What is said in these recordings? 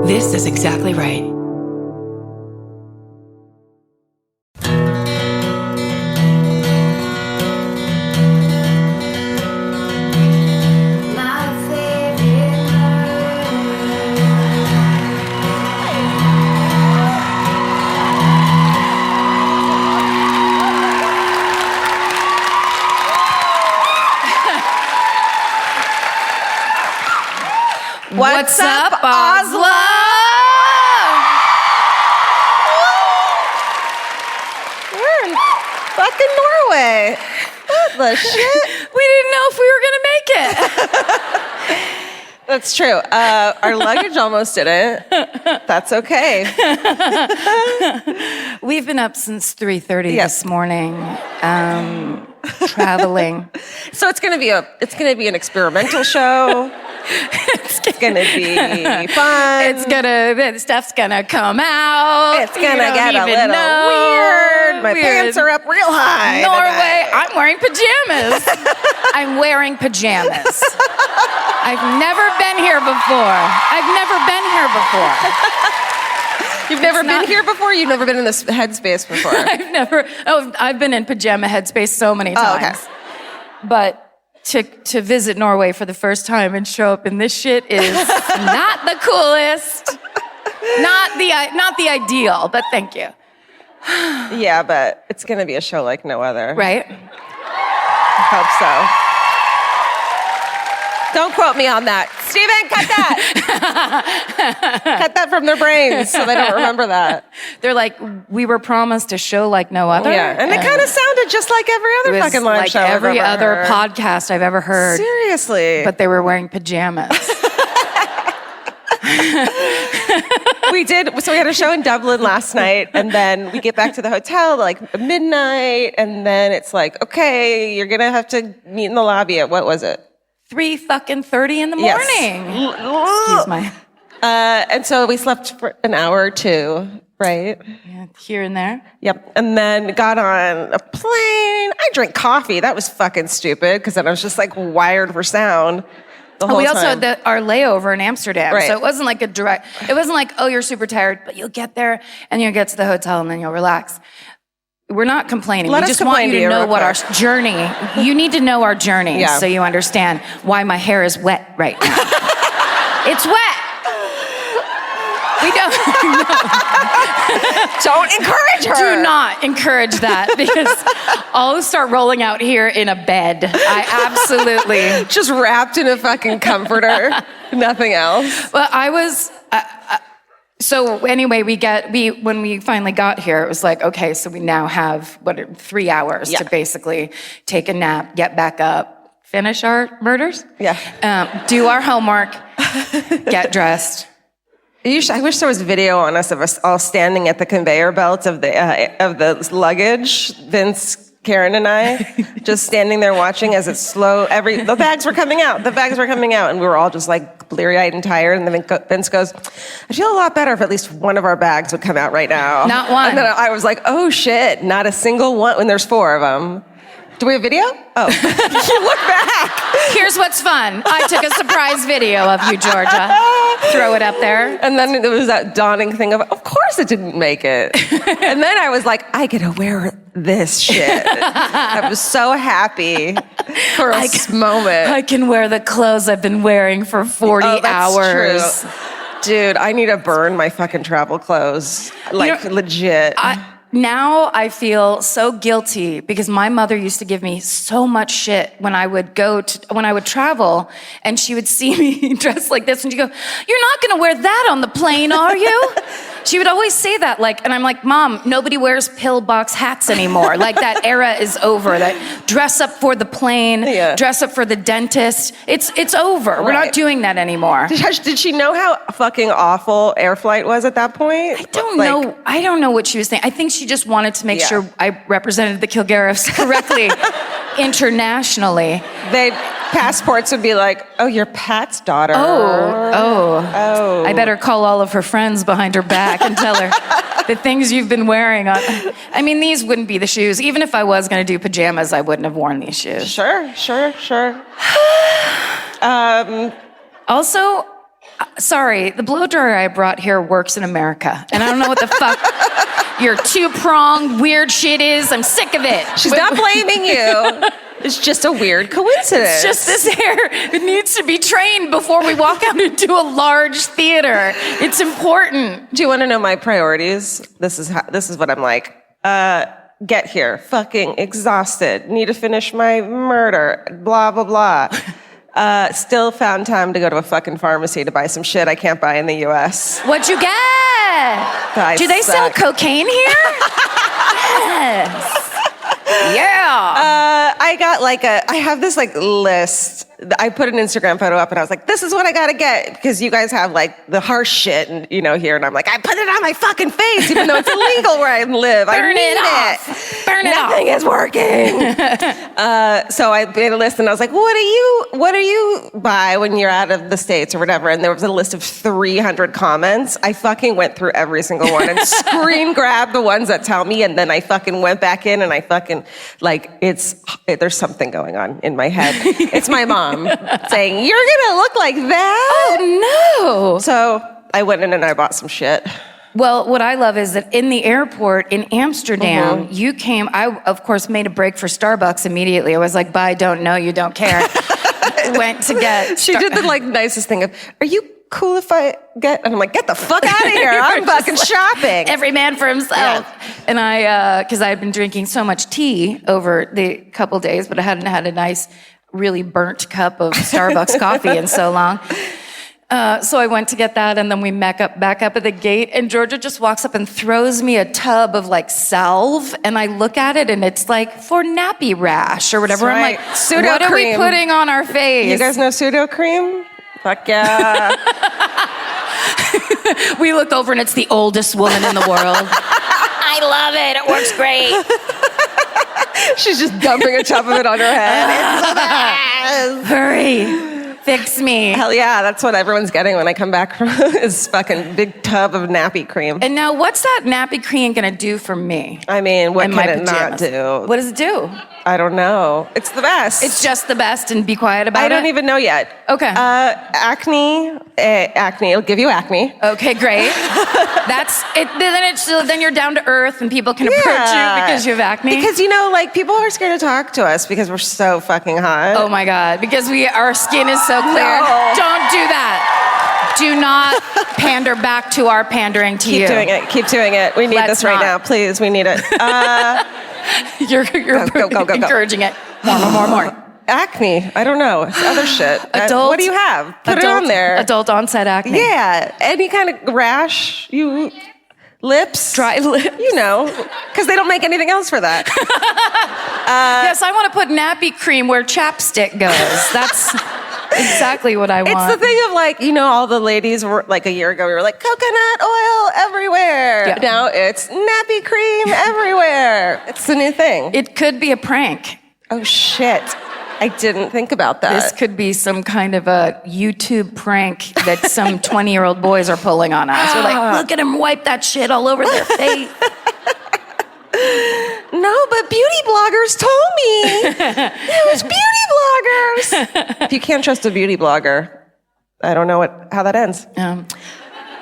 This is exactly right. What's up, Oslo? We're in fucking Norway. What the shit? We didn't know if we were gonna make it. That's true. Our luggage almost didn't. That's okay. We've been up since 3:30 this morning, traveling. So it's gonna be an experimental show. It's gonna be fun. Stuff's gonna come out. It's gonna get a little weird. My pants are up real high. Norway. I'm wearing pajamas. I'm wearing pajamas. I've never been here before. You've never been here before? You've never been in this headspace before? I've been in pajama headspace so many times. Oh, okay. But to visit Norway for the first time and show up in this shit is not the coolest. Not the ideal, but thank you. Yeah, but it's gonna be a show like no other. Right? I hope so. Don't quote me on that. Steven, cut that. Cut that from their brains so they don't remember that. They're like, we were promised a show like no other. Yeah, and it kind of sounded just like every other fucking live like show every I've ever other heard. podcast I've ever heard. Seriously. But they were wearing pajamas. We had a show in Dublin last night, and then we get back to the hotel like midnight, and then it's like, okay, you're gonna have to meet in the lobby at, what was it? 3:30 in the morning. Yes. Excuse my. And so we slept for an hour or two, right? Yeah, here and there. Yep. And then got on a plane. I drank coffee. That was fucking stupid, because then I was just like wired for sound the whole We also time. had our layover in Amsterdam. Right. So it wasn't like it wasn't like, oh, you're super tired, but you'll get there and you'll get to the hotel and then you'll relax. We're not complaining. We just want you to know what our journey, you need to know our journey so you understand why my hair is wet right now. It's wet. We don't. Don't encourage her. Do not encourage that, because I'll start rolling out here in a bed. I absolutely. Just wrapped in a fucking comforter. Nothing else. Well, I was. So anyway, when we finally got here, it was like, okay, so we now have 3 hours to basically take a nap, get back up, finish our murders, do our homework, get dressed. I wish there was video on us of us all standing at the conveyor belt of the luggage. Vince, Karen, and I just standing there watching as it's slow. The bags were coming out. And we were all just like bleary-eyed and tired. And then Vince goes, I feel a lot better if at least one of our bags would come out right now. Not one. And then I was like, oh shit, not a single one, when there's 4 of them. Do we have video? Oh. You look back. Here's what's fun. I took a surprise video of you, Georgia. Throw it up there. And then there was that dawning thing of course it didn't make it. And then I was like, I get to wear this shit. I was so happy for a moment. I can wear the clothes I've been wearing for 40 hours. True. Dude, I need to burn my fucking travel clothes. Like, legit. Now I feel so guilty, because my mother used to give me so much shit when I would travel, and she would see me dressed like this, and she'd go, "You're not gonna wear that on the plane, are you?" She would always say that, and I'm like, Mom, nobody wears pillbox hats anymore. Like, that era is over. That dress up for the plane, dress up for the dentist. It's over. Right. We're not doing that anymore. Did she know how fucking awful air flight was at that point? I don't know. I don't know what she was saying. I think she just wanted to make sure I represented the Kilgariffs correctly internationally. Passports would be like, oh, you're Pat's daughter. Oh. I better call all of her friends behind her back and tell her the things you've been wearing. I mean, these wouldn't be the shoes. Even if I was going to do pajamas, I wouldn't have worn these shoes. Sure. Also, Sorry, the blow dryer I brought here works in America, and I don't know what the fuck your two-pronged weird shit is. I'm sick of it. She's not blaming you. It's just a weird coincidence. It's just this hair. It needs to be trained before we walk out into a large theater. It's important. Do you want to know my priorities? This is what I'm like. Get here, fucking exhausted. Need to finish my murder. Blah blah blah. Still found time to go to a fucking pharmacy to buy some shit I can't buy in the U.S. What'd you get? Do they sell cocaine here? Yes. Yeah. I got I have this list. I put an Instagram photo up and I was like, this is what I gotta get because you guys have the harsh shit and here and I'm like, I put it on my fucking face even though it's illegal where I live. Burn I need it off. Burn it off. Nothing is working. So I made a list and I was like, what do you buy when you're out of the States or whatever? And there was a list of 300 comments. I fucking went through every single one and screen grabbed the ones that tell me and then I fucking went back in and I fucking there's something going on in my head. It's my mom saying, you're gonna look like that? Oh, no. So I went in and I bought some shit. Well, what I love is that in the airport in Amsterdam, you came, I, of course, made a break for Starbucks immediately. I was like, bye, don't know, you don't care. Went to get... She did the nicest thing of, are you cool if I get... And I'm like, get the fuck out of here. I'm fucking shopping. Every man for himself. Yeah. And I, because I had been drinking so much tea over the couple days, but I hadn't had a nice... really burnt cup of Starbucks coffee in so long. So I went to get that, and then we back up at the gate, and Georgia just walks up and throws me a tub of salve, and I look at it, and it's for nappy rash or whatever. Right. I'm like, pseudo what cream. Are we putting on our face? You guys know pseudo cream? Fuck yeah. We look over, and it's the oldest woman in the world. I love it. It works great. She's just dumping a tub of it on her head. It's the best. Hurry. Fix me. Hell yeah, that's what everyone's getting when I come back from is fucking big tub of nappy cream. And now what's that nappy cream gonna do for me? I mean, what can it not do? What does it do? I don't know. It's the best. It's just the best and be quiet about it? I don't even know yet. Okay. Acne, it'll give you acne. Okay, great. That's it. Then you're down to earth and people can approach you because you have acne. Because, people are scared to talk to us because we're so fucking hot. Oh my God, because our skin is so clear. No. Don't do that. Do not pander back to our pandering to you. Keep doing it. We need this right now. Please, we need it. You're go. Encouraging it. More. Acne. I don't know. It's other shit. Adult, what do you have? Put it on there. Adult onset acne. Yeah. Any kind of rash. Lips. Dry lips. Because they don't make anything else for that. Yes, I want to put nappy cream where chapstick goes. That's exactly what I want. It's the thing of all the ladies were a year ago, we were like, coconut oil everywhere. Yeah. Now it's nappy cream everywhere. It's the new thing. It could be a prank. Oh, shit. I didn't think about that. This could be some kind of a YouTube prank that some 20-year-old boys are pulling on us. We're like, look at them wipe that shit all over their face. No, but beauty bloggers told me. It was beauty bloggers. If you can't trust a beauty blogger, I don't know how that ends. They're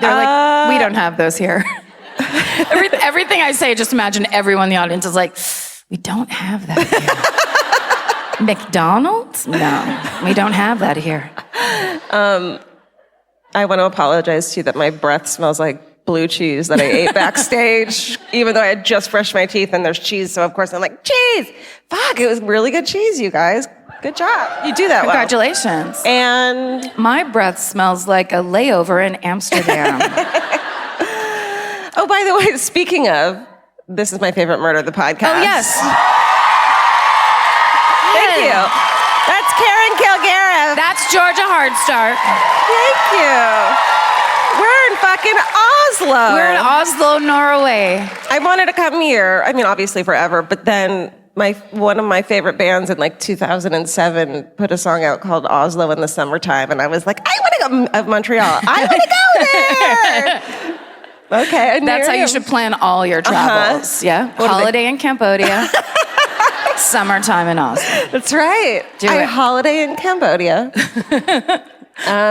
like, we don't have those here. Everything I say, just imagine everyone in the audience is like, we don't have that here. McDonald's? No, we don't have that here. I want to apologize to you that my breath smells like blue cheese that I ate backstage, even though I had just brushed my teeth and there's cheese. So, of course, I'm like, cheese! Fuck, it was really good cheese, you guys. Good job. You do that well. Congratulations. And my breath smells like a layover in Amsterdam. Oh, by the way, speaking of, this is my favorite murder of the podcast. Oh, yes. Thank you. That's Karen Kilgariff. That's Georgia Hardstark. Thank you. We're in fucking Oslo. We're in Oslo, Norway. I wanted to come here, obviously forever, but then one of my favorite bands in 2007 put a song out called Oslo in the Summertime, and I was like, I want to go, Montreal. I want to go there. Okay. That's how you should plan all your travels. Yeah. Holiday in Cambodia. Summertime in Oslo. That's right. Do it. Holiday in Cambodia.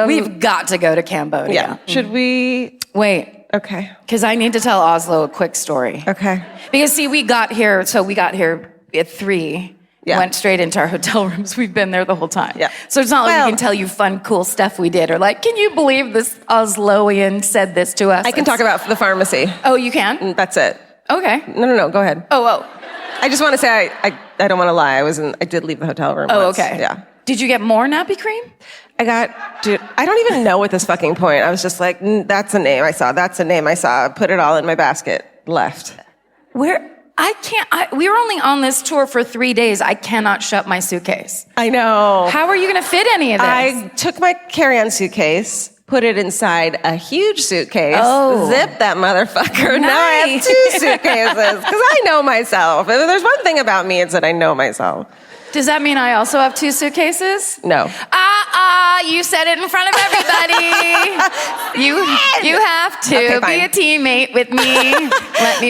We've got to go to Cambodia. Yeah. Should we? Wait. Okay. Because I need to tell Oslo a quick story. Okay. Because see, we got here at 3. Yeah. Went straight into our hotel rooms. We've been there the whole time. Yeah. So it's not like we can tell you fun, cool stuff we did, or like, can you believe this Osloian said this to us? I can talk about the pharmacy. Oh, you can? That's it. Okay. No. Go ahead. Oh. I just want to say I don't want to lie. I did leave the hotel room. Oh, once. okay. Yeah. Did you get more nappy cream? Dude, I don't even know at this fucking point. I was just like, that's a name I saw. That's a name I saw. Put it all in my basket. Left. We were only on this tour for 3 days. I cannot shut my suitcase. I know. How are you going to fit any of this? I took my carry-on suitcase, put it inside a huge suitcase, zipped that motherfucker. Nice. Now I have 2 suitcases because I know myself. If there's one thing about me, it's that I know myself. Does that mean I also have 2 suitcases? No. You said it in front of everybody. you have to be a teammate with me.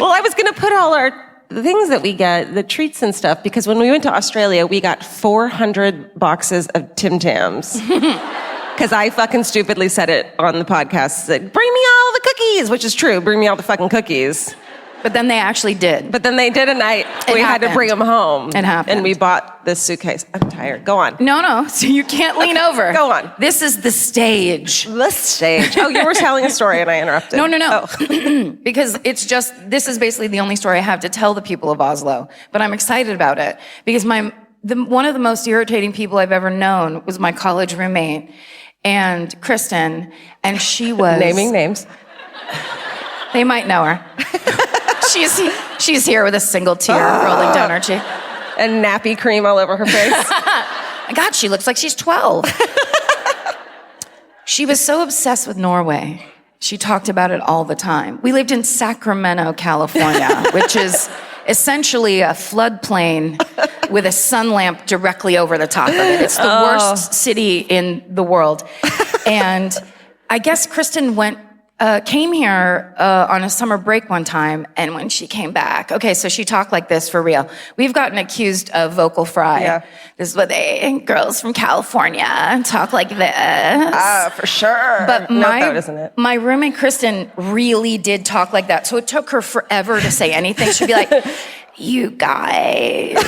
Well, I was going to put all the things that we get, the treats and stuff, because when we went to Australia, we got 400 boxes of Tim Tams. Because I fucking stupidly said it on the podcast, said, bring me all the cookies, which is true, bring me all the fucking cookies. But then they actually did. But then they did a night. We had to bring them home. It happened. And we bought this suitcase. I'm tired. Go on. No. So you can't lean over. Go on. This is the stage. The stage. Oh, you were telling a story and I interrupted. No. Oh. Because this is basically the only story I have to tell the people of Oslo. But I'm excited about it. Because one of the most irritating people I've ever known was my college roommate, and Kristen, and she was... Naming names. They might know her. She's here with a single tear rolling down her cheek. And nappy cream all over her face. God, she looks like she's 12. She was so obsessed with Norway. She talked about it all the time. We lived in Sacramento, California, which is essentially a floodplain with a sun lamp directly over the top of it. It's the worst city in the world. And I guess Kristen came here on a summer break one time, and when she came back, okay, so she talked like this for real. We've gotten accused of vocal fry. Yeah. This is what girls from California talk like this. For sure. But isn't it? my roommate Kristen really did talk like that, so it took her forever to say anything. She'd be like, you guys,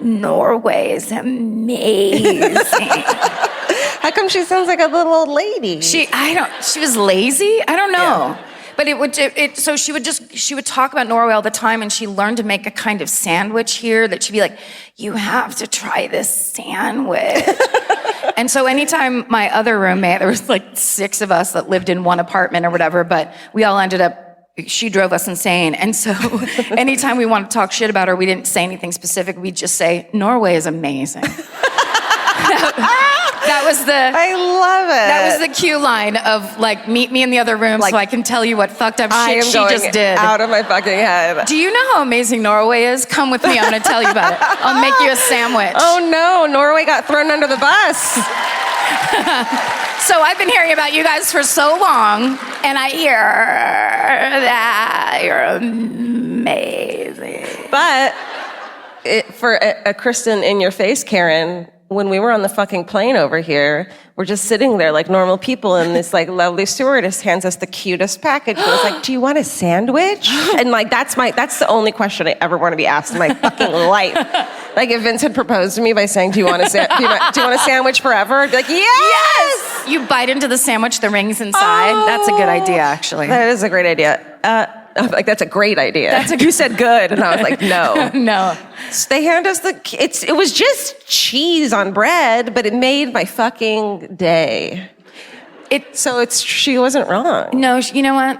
Norway is amazing. How come she sounds like a little old lady? She was lazy? I don't know. Yeah. But so she would talk about Norway all the time, and she learned to make a kind of sandwich here that she'd be like, you have to try this sandwich. And so anytime my other roommate, there was like 6 of us that lived in one apartment or whatever, but we all ended up, she drove us insane. And so anytime we wanted to talk shit about her, we didn't say anything specific. We'd just say, Norway is amazing. I love it. That was the cue line of like, meet me in the other room so I can tell you what fucked up shit she just did. Out of my fucking head. Do you know how amazing Norway is? Come with me, I'm gonna tell you about it. I'll make you a sandwich. Oh no, Norway got thrown under the bus. So I've been hearing about you guys for so long, and I hear that you're amazing. But for a Kristen in your face, Karen, when we were on the fucking plane over here, we're just sitting there like normal people, and this like lovely stewardess hands us the cutest package. And was like, "Do you want a sandwich?" And like that's the only question I ever want to be asked in my fucking life. Like if Vince had proposed to me by saying, "Do you want a sandwich forever?" I'd be like, "Yes!" You bite into the sandwich, the rings inside. Oh, that's a good idea, actually. That is a great idea. I'm like, that's a great idea. You said good, and I was like, no. No. So they hand us it was just cheese on bread, but it made my fucking day. She wasn't wrong. No, you know what?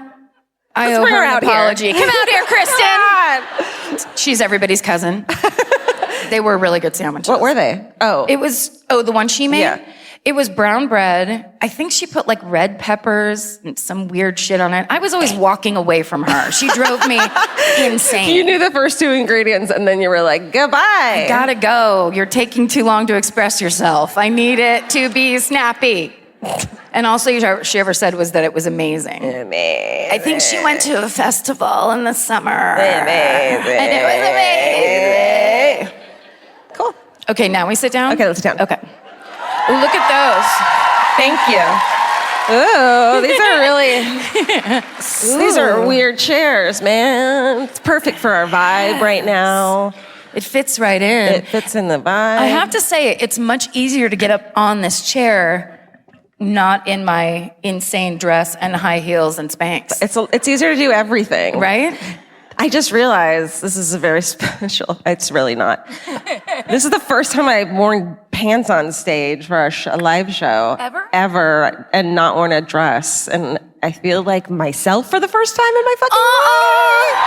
I owe her an apology. Come out here, Kristen. She's everybody's cousin. They were really good sandwiches. What were they? It was the one she made? Yeah. It was brown bread. I think she put like red peppers and some weird shit on it. I was always walking away from her. She drove me insane. You knew the first 2 ingredients and then you were like, goodbye. I gotta go. You're taking too long to express yourself. I need it to be snappy. And also, she ever said was that it was amazing. Amazing. I think she went to a festival in the summer. Amazing. And it was amazing. Cool. Okay, now we sit down? Okay, let's sit down. Okay. Ooh, look at those. Thank you. Ooh, these are really, these are weird chairs, man. It's perfect for our vibe right now. It fits right in. It fits in the vibe. I have to say, it's much easier to get up on this chair, not in my insane dress and high heels and Spanx. It's easier to do everything. Right? I just realized this is a very special, it's really not. This is the first time I've worn pants on stage for a live show. Ever? Ever, and not worn a dress. And I feel like myself for the first time in my fucking life.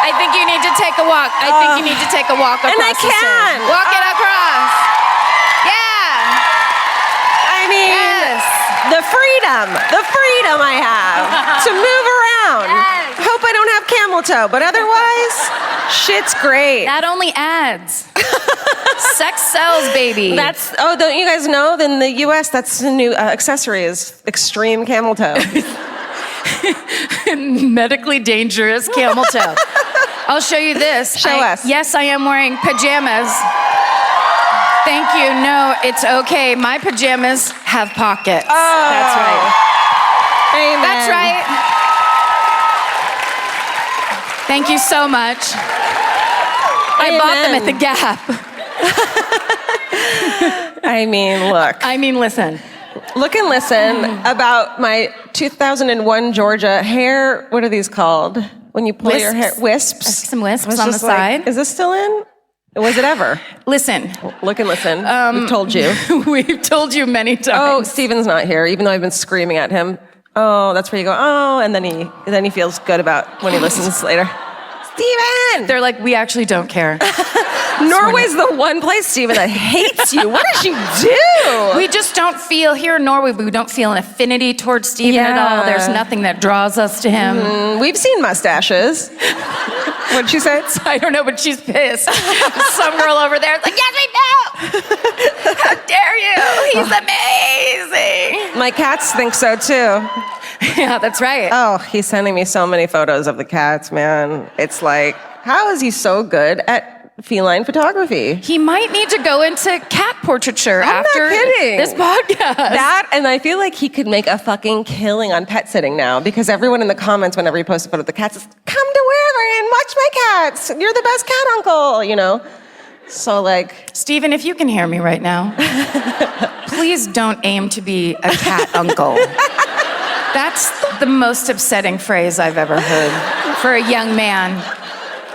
I think you need to take a walk. I think you need to take a walk across and I the stage. can. Walk it across. Yeah. I mean, Yes. the freedom I have to move around. Yes. Hope I don't have camel toe, but otherwise, shit's great. That only adds. Sex sells, baby. Don't you guys know? In the US, that's the new accessory is extreme camel toe. Medically dangerous camel toe. I'll show you this. Show us. Yes, I am wearing pajamas. Thank you. No, it's okay. My pajamas have pockets. Oh. That's right. Amen. That's right. Thank you so much. I bought them at the Gap. I mean, look. I mean, listen. Look and listen about my 2001 Georgia hair. What are these called? When you pull your hair, wisps. Some wisps I was on the just like, side. is this still in? Was it ever? Listen. Look and listen. We've told you. We've told you many times. Oh, Steven's not here, even though I've been screaming at him. Oh, that's where you go, oh, and then he feels good about when he listens later. Steven! They're like, we actually don't care. Norway's the one place, Steven, that hates you. What did you do? We just don't feel, here in Norway, we don't feel an affinity towards Steven at all. There's nothing that draws us to him. We've seen mustaches. What'd she say? I don't know, but she's pissed. Some girl over there is like, yes, we know! How dare you? He's amazing! My cats think so too. Yeah, that's right. Oh, he's sending me so many photos of the cats, man. It's like, how is he so good at feline photography? He might need to go into cat portraiture I'm after not kidding. this podcast. That, and I feel like he could make a fucking killing on pet sitting now because everyone in the comments, whenever he posts a photo of the cats, is, come to wherever and watch my cats. You're the best cat uncle, you know? So like... Steven, if you can hear me right now, please don't aim to be a cat uncle. That's the most upsetting phrase I've ever heard for a young man.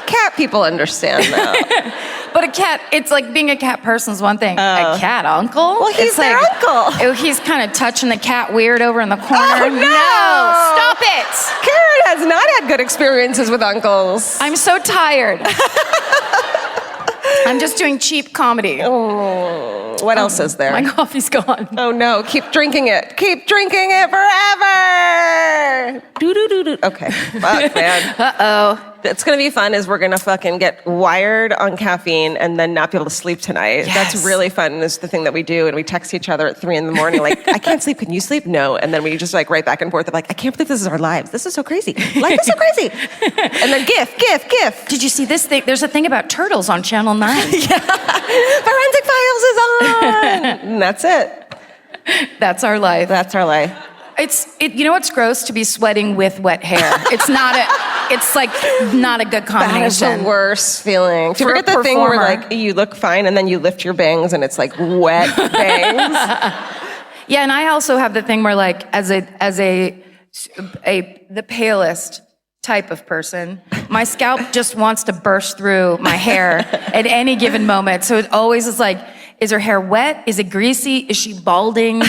Cat people understand that. But a cat, it's like being a cat person is one thing. A cat uncle? Well, he's it's their like, uncle. He's kind of touching the cat weird over in the corner. Oh, no! Stop it! Karen has not had good experiences with uncles. I'm so tired. I'm just doing cheap comedy. Oh, what else is there? My coffee's gone. Oh no, keep drinking it. Keep drinking it forever. Do. Okay, fuck, man. Uh-oh. It's gonna be fun is we're gonna fucking get wired on caffeine and then not be able to sleep tonight. Yes. That's really fun. It's the thing that we do, and we text each other at 3 a.m. like, I can't sleep, can you sleep? No. And then we just like write back and forth of like, I can't believe this is our lives. This is so crazy. Life is so crazy. And then gif. Did you see this thing? There's a thing about turtles on Channel 9. Yeah. Forensic Files is on. And that's it. That's our life. That's our life. You know what's gross? To be sweating with wet hair. It's not a good combination. That is the worst feeling. Do you For ever a get the thing where performer. like you look fine and then you lift your bangs and it's like wet bangs? Yeah, and I also have the thing where like as the palest type of person, my scalp just wants to burst through my hair at any given moment. So it always is like, is her hair wet? Is it greasy? Is she balding?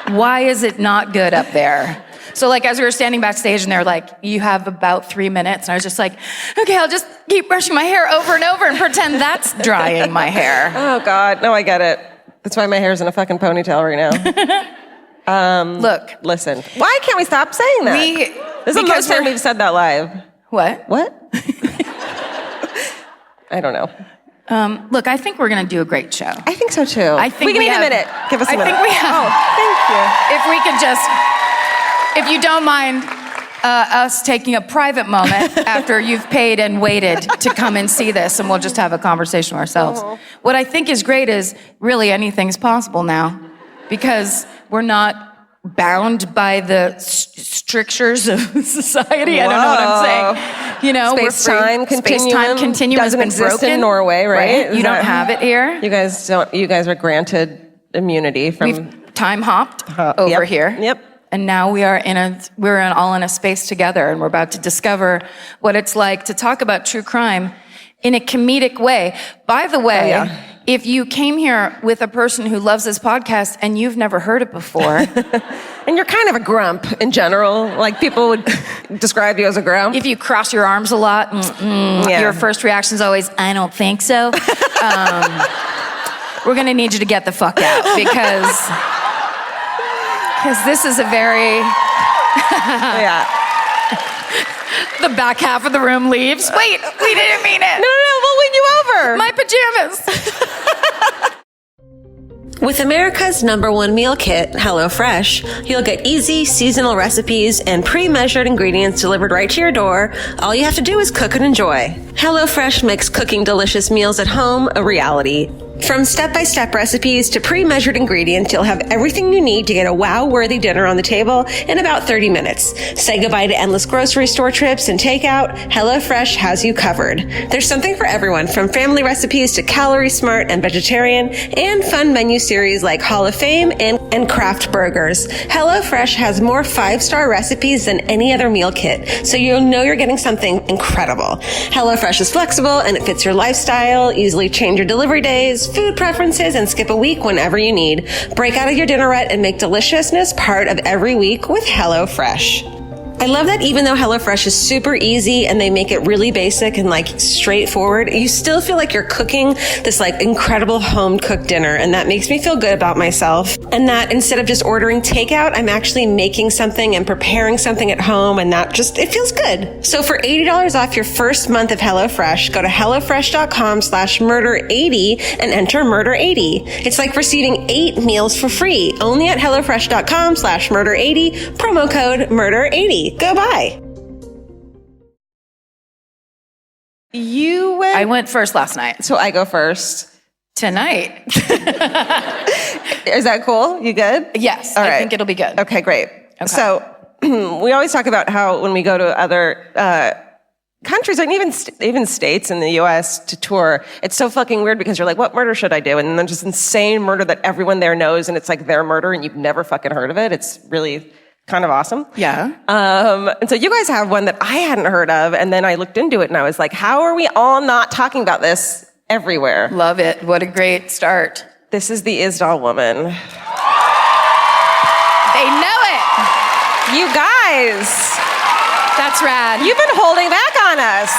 Why is it not good up there? So like as we were standing backstage and they're like, you have about 3 minutes. And I was just like, okay, I'll just keep brushing my hair over and over and pretend that's drying my hair. Oh God, no, I get it. That's why my hair's in a fucking ponytail right now. Look. Listen, why can't we stop saying that? This is the most time we've said that live. What? I don't know. Look, I think we're going to do a great show. I think so too. I think we can we need have- a minute. Give us a minute. I think we have. Oh, thank you. If we could just, if you don't mind, us taking a private moment after you've paid and waited to come and see this, and we'll just have a conversation ourselves. What I think is great is really anything's possible now, because we're not bound by the strictures of society. I don't know what I'm saying. You know, Space-time continuum. Space-time continuum doesn't has been exist broken in Norway, right? You don't have it here. You guys don't. You guys are granted immunity from. We've time hopped over here. Yep. And now we're all in a space together, and we're about to discover what it's like to talk about true crime in a comedic way. By the way, if you came here with a person who loves this podcast and you've never heard it before, and you're kind of a grump in general, like people would describe you as a grump. if you cross your arms a lot, your first reaction is always, I don't think so. We're gonna need you to get the fuck out, because this is a very... The back half of the room leaves. Wait, we didn't mean it. No, we'll win you over. My pajamas. With America's #1 meal kit, HelloFresh, you'll get easy, seasonal recipes and pre-measured ingredients delivered right to your door. All you have to do is cook and enjoy. HelloFresh makes cooking delicious meals at home a reality. From step-by-step recipes to pre-measured ingredients, you'll have everything you need to get a wow-worthy dinner on the table in about 30 minutes. Say goodbye to endless grocery store trips and takeout. HelloFresh has you covered. There's something for everyone, from family recipes to calorie smart and vegetarian, and fun menu series like Hall of Fame and craft burgers. HelloFresh has more 5-star recipes than any other meal kit, so you'll know you're getting something incredible. HelloFresh is flexible and it fits your lifestyle. Easily change your delivery days, food preferences, and skip a week whenever you need. Break out of your dinner rut and make deliciousness part of every week with HelloFresh. I love that even though HelloFresh is super easy and they make it really basic and like straightforward, you still feel like you're cooking this like incredible home cooked dinner. And that makes me feel good about myself. And that instead of just ordering takeout, I'm actually making something and preparing something at home, and that just, it feels good. So for $80 off your first month of HelloFresh, go to HelloFresh.com/murder80 and enter murder80. It's like receiving 8 meals for free only at HelloFresh.com/murder80, promo code murder80. Go buy. You went. I went first last night. So I go first. Tonight. Is that cool? You good? Yes, All I right. think it'll be good. Okay, great. Okay. So we always talk about how when we go to other countries and even states in the U.S. to tour, it's so fucking weird because you're like, what murder should I do? And then there's this insane murder that everyone there knows, and it's like their murder, and you've never fucking heard of it. It's really kind of awesome. Yeah. And so you guys have one that I hadn't heard of, and then I looked into it and I was like, how are we all not talking about this everywhere? Love it. What a great start. This is the Isdal woman. They know it. You guys. That's rad. You've been holding back on us.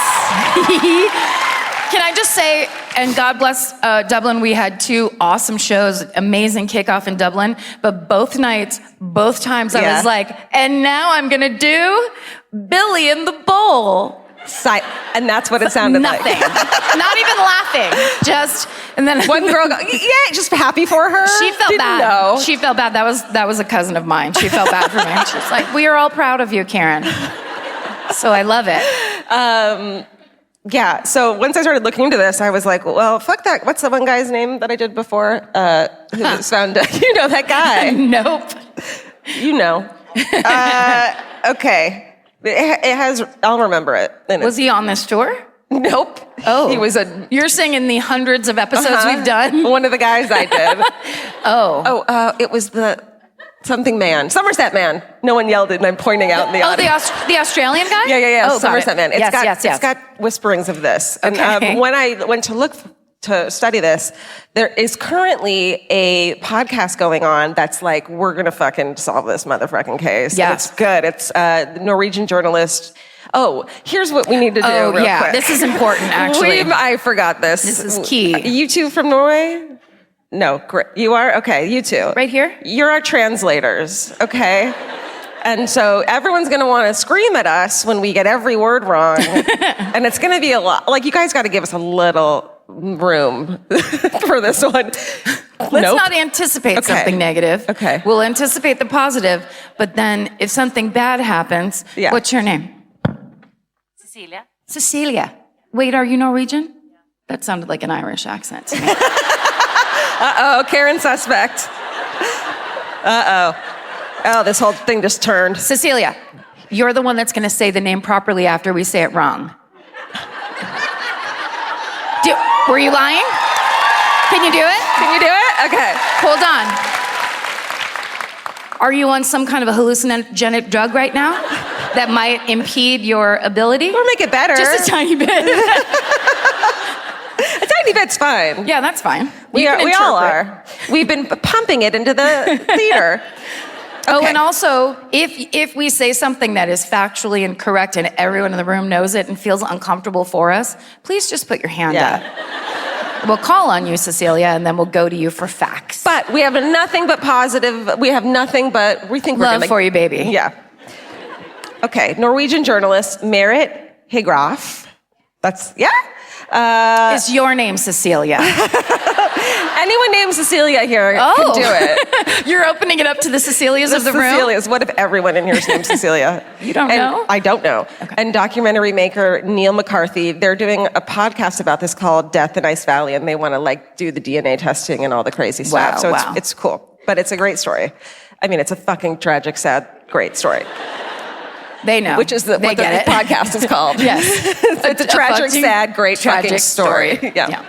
Can I just say, and God bless Dublin, we had 2 awesome shows, amazing kickoff in Dublin, but both times I was like, and now I'm gonna do Billy in the Bowl. And that's what it sounded Nothing. like. Not even laughing. Just, and then One girl, just happy for her. she felt Didn't bad. know. She felt bad. That was a cousin of mine. She felt bad for me. She's like, we are all proud of you, Karen. So I love it. Yeah, so once I started looking into this, I was like, well, fuck that. What's the one guy's name that I did before? Who was found, you know that guy. Nope. You know. Okay. It has, I'll remember it. Was he on this tour? Nope. Oh. He was You're saying in the hundreds of episodes we've done? one of the guys I did. It was the something man. Somerset Man. No one yelled it, and I'm pointing out in the audience. The Australian guy? Yeah. Oh, Somerset Man. Yes. It's got whisperings of this. And Okay. when I went to study this, there is currently a podcast going on that's like, we're going to fucking solve this motherfucking case. Yeah. And it's good. It's the Norwegian journalist. Oh, here's what we need to do real quick. This is important, actually. I forgot this. This is key. You two from Norway? No, you are? Okay, you two. Right here? You're our translators, okay? And so everyone's going to want to scream at us when we get every word wrong. And it's going to be a lot. Like, you guys got to give us a little room for this one. Let's Nope. not anticipate something negative. Okay. We'll anticipate the positive, but then if something bad happens, what's your name? Cecilia. Wait, are you Norwegian? That sounded like an Irish accent to me. Uh-oh, Karen suspect. Uh-oh. Oh, this whole thing just turned. Cecilia, you're the one that's going to say the name properly after we say it wrong. Were you lying? Can you do it? Can you do it? Okay. Hold on. Are you on some kind of a hallucinogenic drug right now that might impede your ability? Or make it better. Just a tiny bit. A tiny bit's fine. Yeah, that's fine. We all are. We've been pumping it into the theater. Oh, Okay. and also, if we say something that is factually incorrect and everyone in the room knows it and feels uncomfortable for us, please just put your hand up. We'll call on you, Cecilia, and then we'll go to you for facts. But we have nothing but positive. We have nothing but we think we're Love for you, baby. Yeah. Okay. Norwegian journalist Merit Higraff. That's Is your name Cecilia? Anyone named Cecilia here can do it. You're opening it up to the Cecilias of the room? Cecilias. What if everyone in here is named Cecilia? You don't know? I don't know. Okay. And documentary maker Neil McCarthy, they're doing a podcast about this called Death in Ice Valley, and they want to do the DNA testing and all the crazy stuff. So it's cool. But it's a great story. I mean, it's a fucking tragic, sad, great story. They know. Which is what the podcast is called. Yes. It's a tragic, sad, great fucking story. Yeah.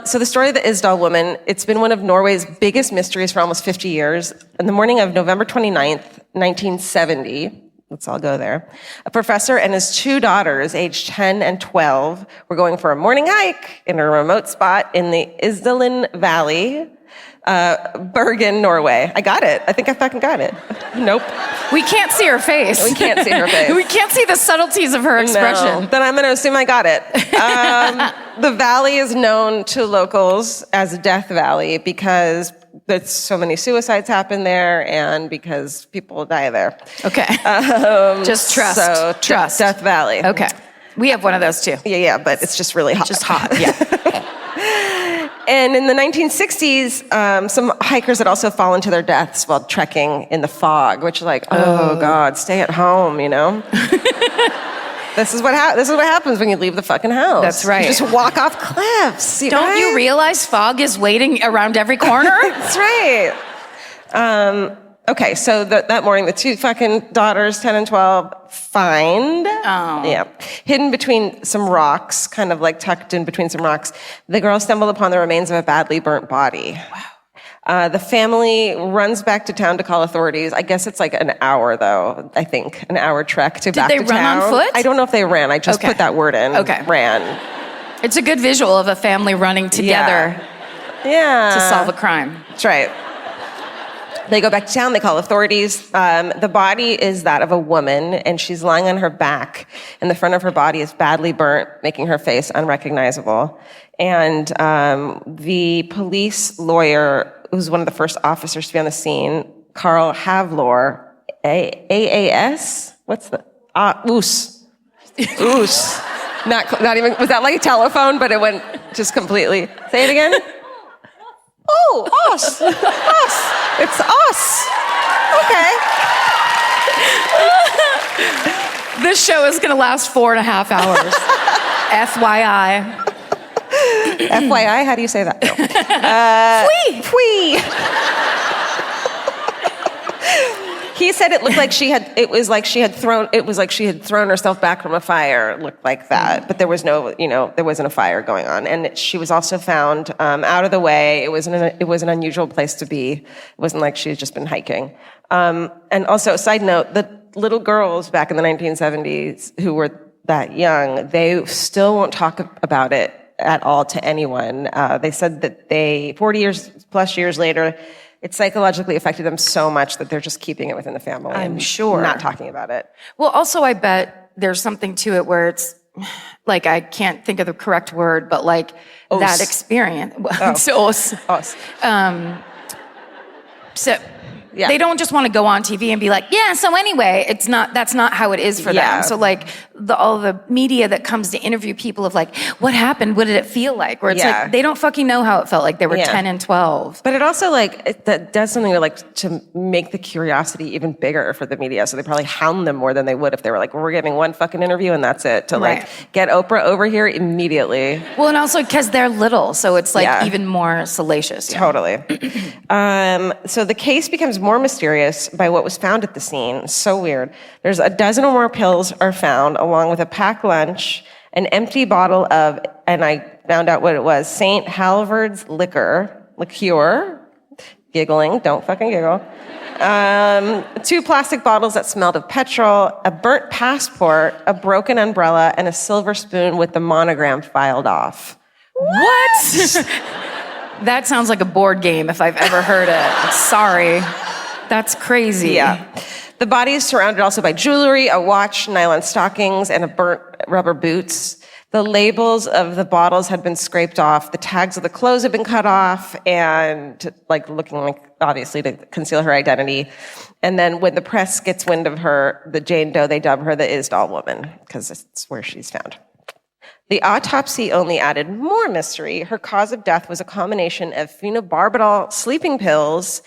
So the story of the Isdal woman, it's been one of Norway's biggest mysteries for almost 50 years. In the morning of November 29th, 1970, let's all go there, a professor and his two daughters, aged 10 and 12, were going for a morning hike in a remote spot in the Isdalen Valley, Bergen, Norway. I got it. I think I fucking got it. Nope. We can't see her face. We can't see her face. We can't see the subtleties of her expression. No. Then I'm going to assume I got it. The valley is known to locals as Death Valley because there's so many suicides happen there and because people die there. Okay. Just trust. So trust. Death Valley. Okay. We have one of those too. Yeah, but it's just really hot. Just hot, yeah. And in the 1960s, some hikers had also fallen to their deaths while trekking in the fog, which oh God, stay at home, you know? This is what happens when you leave the fucking house. That's right. You just walk off cliffs. Don't you realize fog is waiting around every corner? That's right. Okay, so that morning, the two fucking daughters, 10 and 12, hidden between some rocks, kind of tucked in between some rocks, the girls stumbled upon the remains of a badly burnt body. Wow. The family runs back to town to call authorities. I guess it's an hour, though, I think. An hour trek back to town. Did they run on foot? I don't know if they ran. I just put that word in. Okay. Ran. It's a good visual of a family running together to solve a crime. That's right. They go back to town, they call authorities. The body is that of a woman, and she's lying on her back, and the front of her body is badly burnt, making her face unrecognizable. And the police lawyer, who's one of the first officers to be on the scene, Carl Havlor, AAS? What's the? Oos. Oos. Not even, was that like a telephone, but it went just completely. Say it again. Oh, us. Us. It's us. Okay. This show is going to last 4.5 hours. FYI. FYI, how do you say that? No. Fwee. He said it looked like she had thrown herself back from a fire. It looked like that, but there was there wasn't a fire going on. And she was also found out of the way. It was an unusual place to be. It wasn't like she had just been hiking. And also, side note, the little girls back in the 1970s who were that young, they still won't talk about it at all to anyone. They said that 40 plus years later, it psychologically affected them so much that they're just keeping it within the family. I'm sure. Not talking about it. Well, also, I bet there's something to it where it's I can't think of the correct word, but that experience. Os. So they don't just want to go on TV and be like, yeah, so anyway, that's not how it is for them. So all the media that comes to interview people of like, what happened? What did it feel like? Where it's Yeah. like, they don't fucking know how it felt like. They were 10 and 12. But it also that does something to make the curiosity even bigger for the media. So they probably hound them more than they would if they were like, well, we're getting one fucking interview and that's it. To like get Oprah over here immediately. Well, and also because they're little, so it's like even more salacious. Yeah. Totally. So the case becomes more mysterious by what was found at the scene. So weird. There's a dozen or more pills are found, along with a packed lunch, an empty bottle of, and I found out what it was, St. Halvard's liqueur, giggling, don't fucking giggle, 2 plastic bottles that smelled of petrol, a burnt passport, a broken umbrella, and a silver spoon with the monogram filed off. What? That sounds like a board game if I've ever heard it. Sorry. That's crazy. Yeah. The body is surrounded also by jewelry, a watch, nylon stockings, and a burnt rubber boots. The labels of the bottles had been scraped off. The tags of the clothes had been cut off and looking like, obviously, to conceal her identity. And then when the press gets wind of her, the Jane Doe, they dub her the Isdal woman because it's where she's found. The autopsy only added more mystery. Her cause of death was a combination of phenobarbital sleeping pills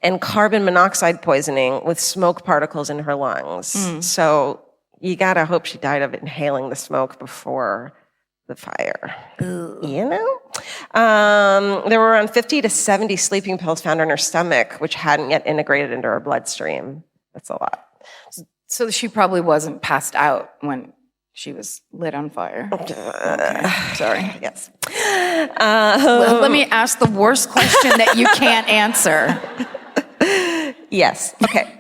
and carbon monoxide poisoning with smoke particles in her lungs. So you gotta hope she died of inhaling the smoke before the fire. Ooh. You know? There were around 50 to 70 sleeping pills found in her stomach, which hadn't yet integrated into her bloodstream. That's a lot. So she probably wasn't passed out when she was lit on fire. Okay. Sorry. Yes. Well, let me ask the worst question that you can't answer. Yes. Okay.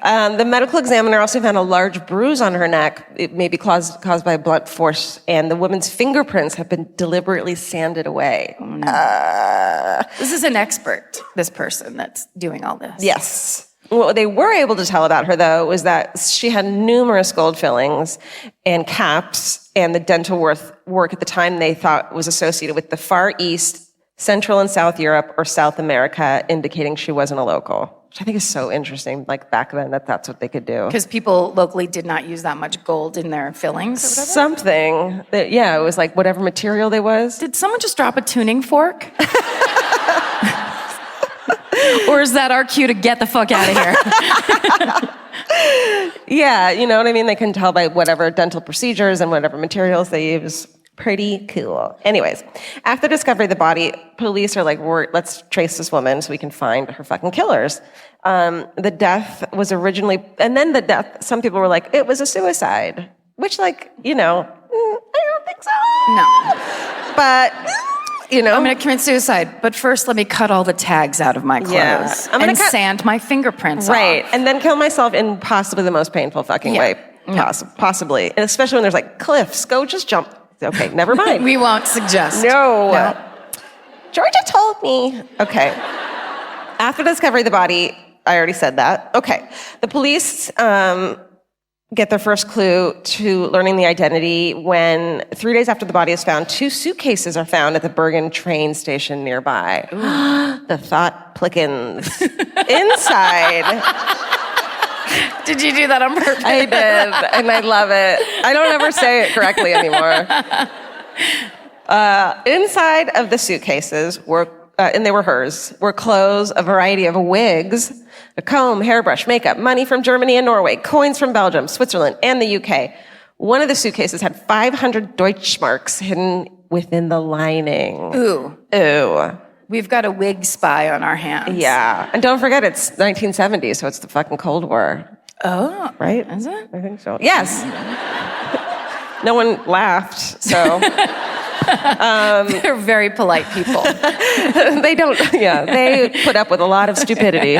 The medical examiner also found a large bruise on her neck. It may be caused by blunt force, and the woman's fingerprints have been deliberately sanded away. Oh, no. This is an expert, this person that's doing all this. Yes. What they were able to tell about her, though, was that she had numerous gold fillings and caps, and the dental work at the time they thought was associated with the Far East, Central and South Europe, or South America, indicating she wasn't a local. Which I think is so interesting, like back then, that's what they could do. Because people locally did not use that much gold in their fillings or whatever? Something. It was like whatever material they was. Did someone just drop a tuning fork? Or is that our cue to get the fuck out of here? Yeah, you know what I mean? They can tell by whatever dental procedures and whatever materials they use. Pretty cool. Anyways, after discovery of the body, police are like, let's trace this woman so we can find her fucking killers. The death was originally, and then the death, some people were like, it was a suicide. Which, I don't think so. No. But, I'm going to commit suicide, but first let me cut all the tags out of my clothes. Yeah. And sand my fingerprints off. Right, and then kill myself in possibly the most painful fucking way. Possibly. And especially when there's like cliffs. Go just jump. Okay, never mind. We won't suggest. No. Georgia told me. Okay. After the discovery of the body, I already said that. Okay. The police get their first clue to learning the identity when 3 days after the body is found, 2 suitcases are found at the Bergen train station nearby. The thought plickens. Inside. Did you do that on purpose? I did, and I love it. I don't ever say it correctly anymore. Inside of the suitcases were, and they were hers, were clothes, a variety of wigs, a comb, hairbrush, makeup, money from Germany and Norway, coins from Belgium, Switzerland, and the UK. One of the suitcases had 500 Deutschmarks hidden within the lining. Ooh. Ooh. We've got a wig spy on our hands. Yeah. And don't forget, it's 1970, so it's the fucking Cold War. Oh. Right? Is it? I think so. Yes. No one laughed, so. They're very polite people. They put up with a lot of stupidity.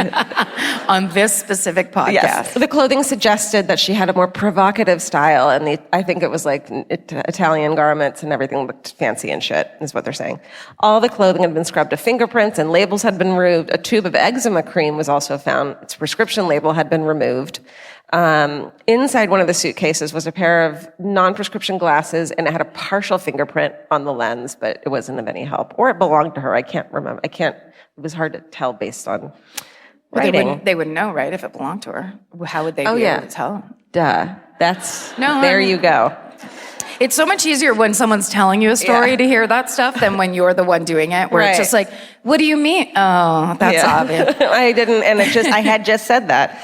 On this specific podcast. Yes. The clothing suggested that she had a more provocative style, and I think it was like Italian garments and everything looked fancy and shit, is what they're saying. All the clothing had been scrubbed of fingerprints and labels had been removed. A tube of eczema cream was also found. Its prescription label had been removed. Inside one of the suitcases was a pair of non-prescription glasses, and it had a partial fingerprint on the lens, but it wasn't of any help. Or it belonged to her. I can't remember. It was hard to tell based on Well, writing. they wouldn't know, right, if it belonged to her. How would they be able to tell? Duh. That's, No, there you go. It's so much easier when someone's telling you a story to hear that stuff than when you're the one doing it, where it's just like, what do you mean? Oh, that's obvious. I didn't, and I had just said that.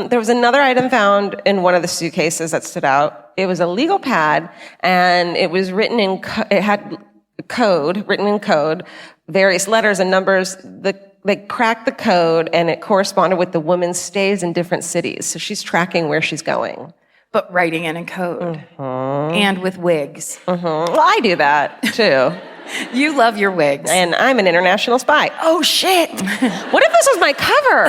There was another item found in one of the suitcases that stood out. It was a legal pad, and it was written in, it had code, written in code, various letters and numbers. They cracked the code, and it corresponded with the woman's stays in different cities. So she's tracking where she's going. But writing it in code. And with wigs. Well, I do that, too. You love your wigs. And I'm an international spy. Oh, shit. What if this was my cover?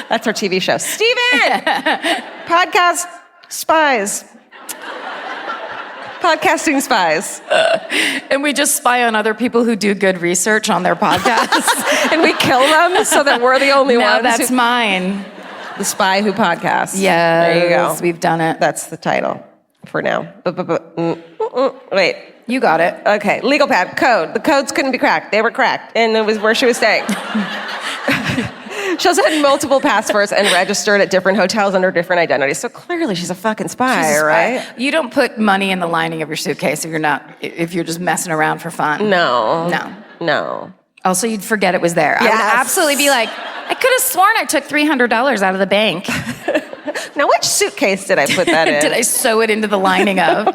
That's our TV show. Steven! Podcast spies. Podcasting spies. And we just spy on other people who do good research on their podcasts. And we kill them so that we're the only Now ones. that's mine. The Spy Who Podcasts. Yes, There you go. we've done it. That's the title for now. Wait. You got it. Okay, legal pad, code. The codes couldn't be cracked. They were cracked, and it was where she was staying. She also had multiple passports and registered at different hotels under different identities. So clearly she's a fucking spy, She's a spy. right? You don't put money in the lining of your suitcase if you're just messing around for fun. No. Also, you'd forget it was there. I would Yes. absolutely be like, I could have sworn I took $300 out of the bank. Now, which suitcase did I put that in? Did I sew it into the lining of?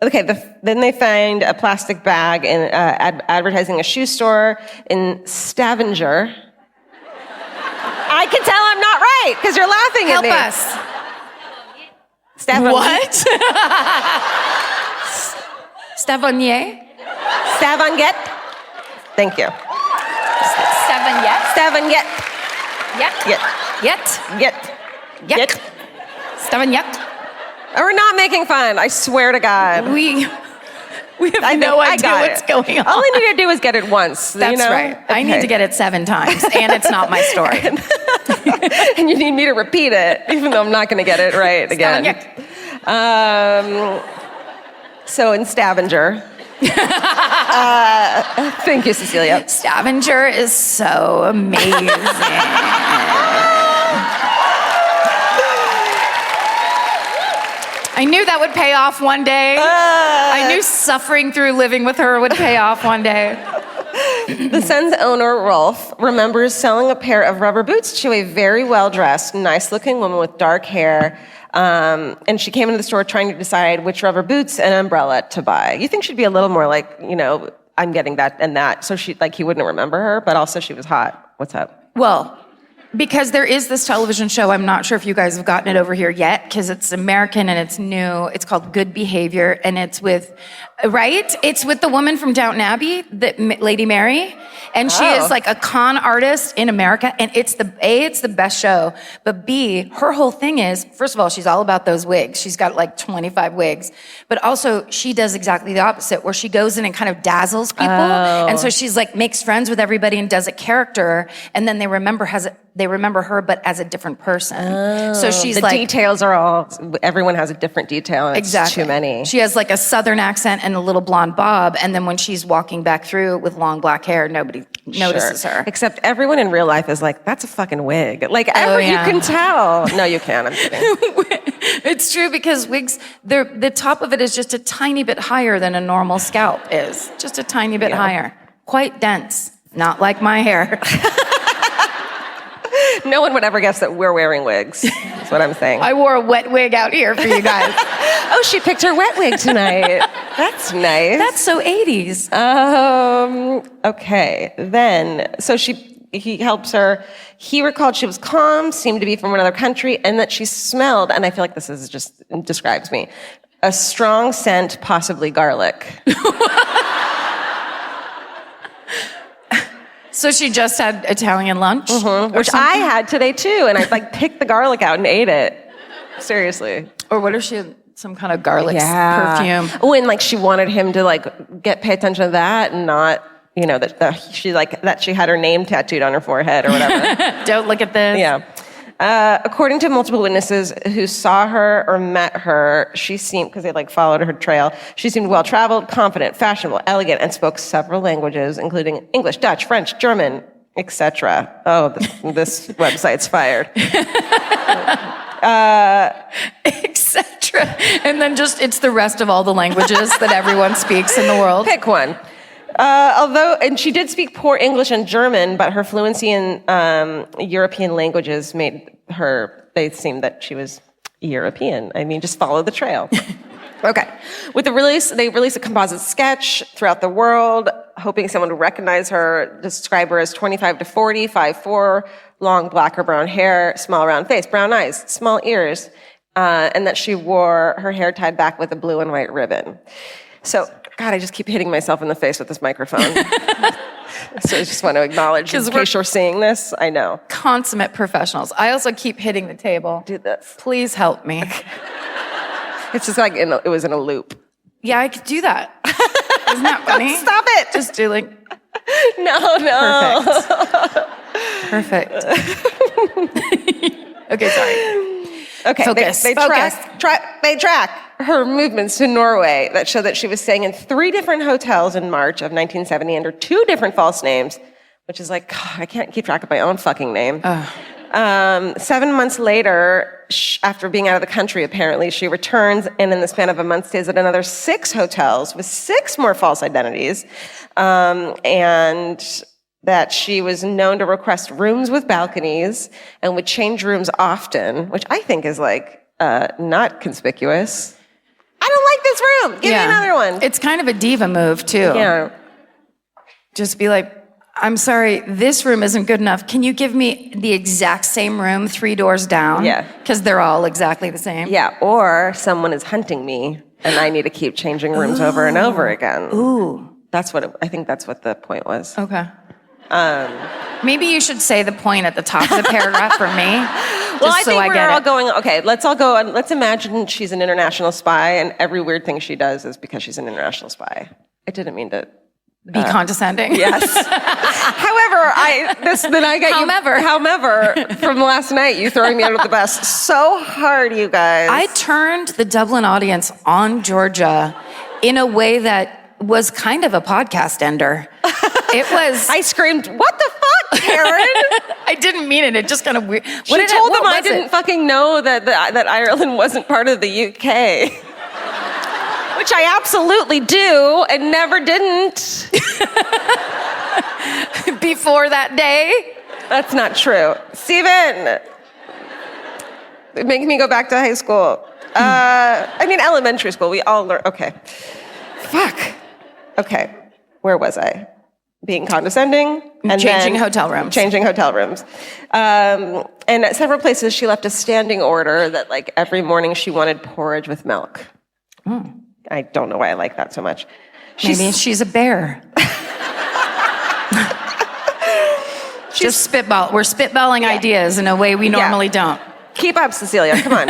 Okay, then they find a plastic bag in advertising a shoe store in Stavanger. I can tell I'm not right because you're laughing Help at me. us. What? Stavonier? Stavanger. Thank you. Stavonier? Stavanger. Yet? Yet. Stavonier? We're not making fun. I swear to God. We have I no idea got what's it. going on. All I need to do is get it once. That's you know? right. I need Okay. to get it 7 times, and it's not my story. And you need me to repeat it, even though I'm not going to get it right again. So in Stavanger. Thank you, Cecilia. Stavanger is so amazing. I knew that would pay off one day. I knew suffering through living with her would pay off one day. The Sun's owner, Rolf, remembers selling a pair of rubber boots to a very well-dressed, nice-looking woman with dark hair. And she came into the store trying to decide which rubber boots and umbrella to buy. You think she'd be a little more like, I'm getting that and that. So he wouldn't remember her, but also she was hot. What's up? Well, because there is this television show, I'm not sure if you guys have gotten it over here yet, because it's American and it's new. It's called Good Behavior, and it's with, right? It's with the woman from Downton Abbey, Lady Mary, and she is like a con artist in America, and it's the best show, but B, her whole thing is, first of all, she's all about those wigs. She's got like 25 wigs, but also she does exactly the opposite, where she goes in and kind of dazzles people, and so she's like makes friends with everybody and does a character, and then they remember her, but as a different person. So she's the details are all, everyone has a different detail, and it's too many. She has like a southern accent and a little blonde bob, and then when she's walking back through with long black hair, nobody notices her. Except everyone in real life is like, that's a fucking wig. Like, you can tell. No, you can't, I'm kidding. It's true, because wigs, the top of it is just a tiny bit higher than a normal scalp is. Just a tiny bit higher. Quite dense. Not like my hair. No one would ever guess that we're wearing wigs. That's what I'm saying. I wore a wet wig out here for you guys. Oh, she picked her wet wig tonight. That's nice. That's so 80s. Okay. Then, so he helps her. He recalled she was calm, seemed to be from another country, and that she smelled, and I feel like this is just describes me, a strong scent, possibly garlic. So she just had Italian lunch? Which I had today too, and I picked the garlic out and ate it. Seriously. Or what if she had some kind of garlic perfume? When she wanted him to pay attention to that and not, that she had her name tattooed on her forehead or whatever. Don't look at this. Yeah. According to multiple witnesses who saw her or met her, she seemed, because they followed her trail, she seemed well-traveled, confident, fashionable, elegant, and spoke several languages, including English, Dutch, French, German, etc. Oh, this website's fired. Etc. And then it's the rest of all the languages that everyone speaks in the world. Pick one. And she did speak poor English and German, but her fluency in European languages they seemed that she was European. I mean, just follow the trail. Okay. With the release, they released a composite sketch throughout the world, hoping someone would recognize her, describe her as 25 to 40, 5'4", long black or brown hair, small round face, brown eyes, small ears, and that she wore her hair tied back with a blue and white ribbon. So, God, I just keep hitting myself in the face with this microphone. So I just want to acknowledge, in case you're seeing this, I know. Consummate professionals. I also keep hitting the table. Do this. Please help me. It's just it was in a loop. Yeah, I could do that. Isn't that funny? Stop it! Just do No. Perfect. Okay, sorry. Okay, Focus. They track her movements to Norway that show that she was staying in 3 different hotels in March of 1970 under 2 different false names, which is God, I can't keep track of my own fucking name. 7 months later, after being out of the country, apparently, she returns and in the span of a month stays at another 6 hotels with 6 more false identities, and that she was known to request rooms with balconies and would change rooms often, which I think is not conspicuous. I don't like this room. Give me another one. It's kind of a diva move, too. Yeah. Just be I'm sorry, this room isn't good enough. Can you give me the exact same room 3 doors down? Yeah. Because they're all exactly the same. Yeah, or someone is hunting me and I need to keep changing rooms over and over again. Ooh. I think that's what the point was. Okay. Maybe you should say the point at the top of the paragraph for me. Well, I think we're all going, okay, let's all go, and let's imagine she's an international spy, and every weird thing she does is because she's an international spy. I didn't mean to... Be condescending? Yes. However, from last night, you throwing me under the bus so hard, you guys. I turned the Dublin audience on Georgia in a way that was kind of a podcast ender. It was... I screamed, what the fuck, Karen? I didn't mean it. It just kind of weird. She told them I didn't fucking know that Ireland wasn't part of the UK. Which I absolutely do and never didn't. Before that day? That's not true. Steven! Make me go back to high school. Elementary school. We all learn. Okay. Fuck. Okay. Where was I? Being condescending. And changing hotel rooms. Changing hotel rooms. And at several places, she left a standing order that, every morning she wanted porridge with milk. Mm. I don't know why I like that so much. Maybe she's a bear. Just spitball. We're spitballing ideas in a way we normally don't. Keep up, Cecilia. Come on.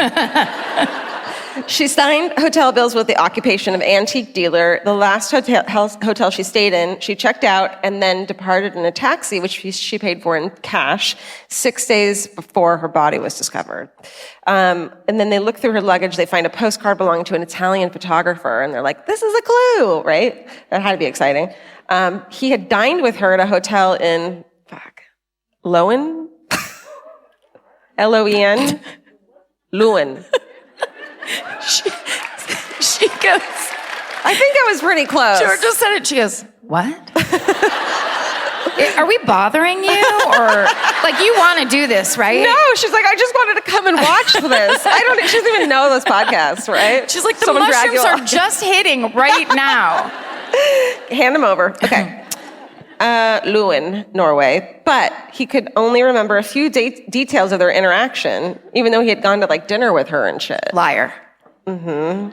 She signed hotel bills with the occupation of antique dealer. The last hotel she stayed in, she checked out and then departed in a taxi, which she paid for in cash, 6 days before her body was discovered. And then they look through her luggage. They find a postcard belonging to an Italian photographer, and they're like, this is a clue, right? That had to be exciting. He had dined with her at a hotel in, Loen? L-O-E-N? Lewin. She goes... I think I was pretty close. Georgia said it. She goes, what? Are we bothering you? Or, you want to do this, right? No, she's like, I just wanted to come and watch this. She doesn't even know this podcast, right? She's like, the mushrooms are just hitting right now. Hand them over. Okay. Lewin, Norway. But he could only remember a few details of their interaction, even though he had gone to, dinner with her and shit. Liar. Mm-hmm.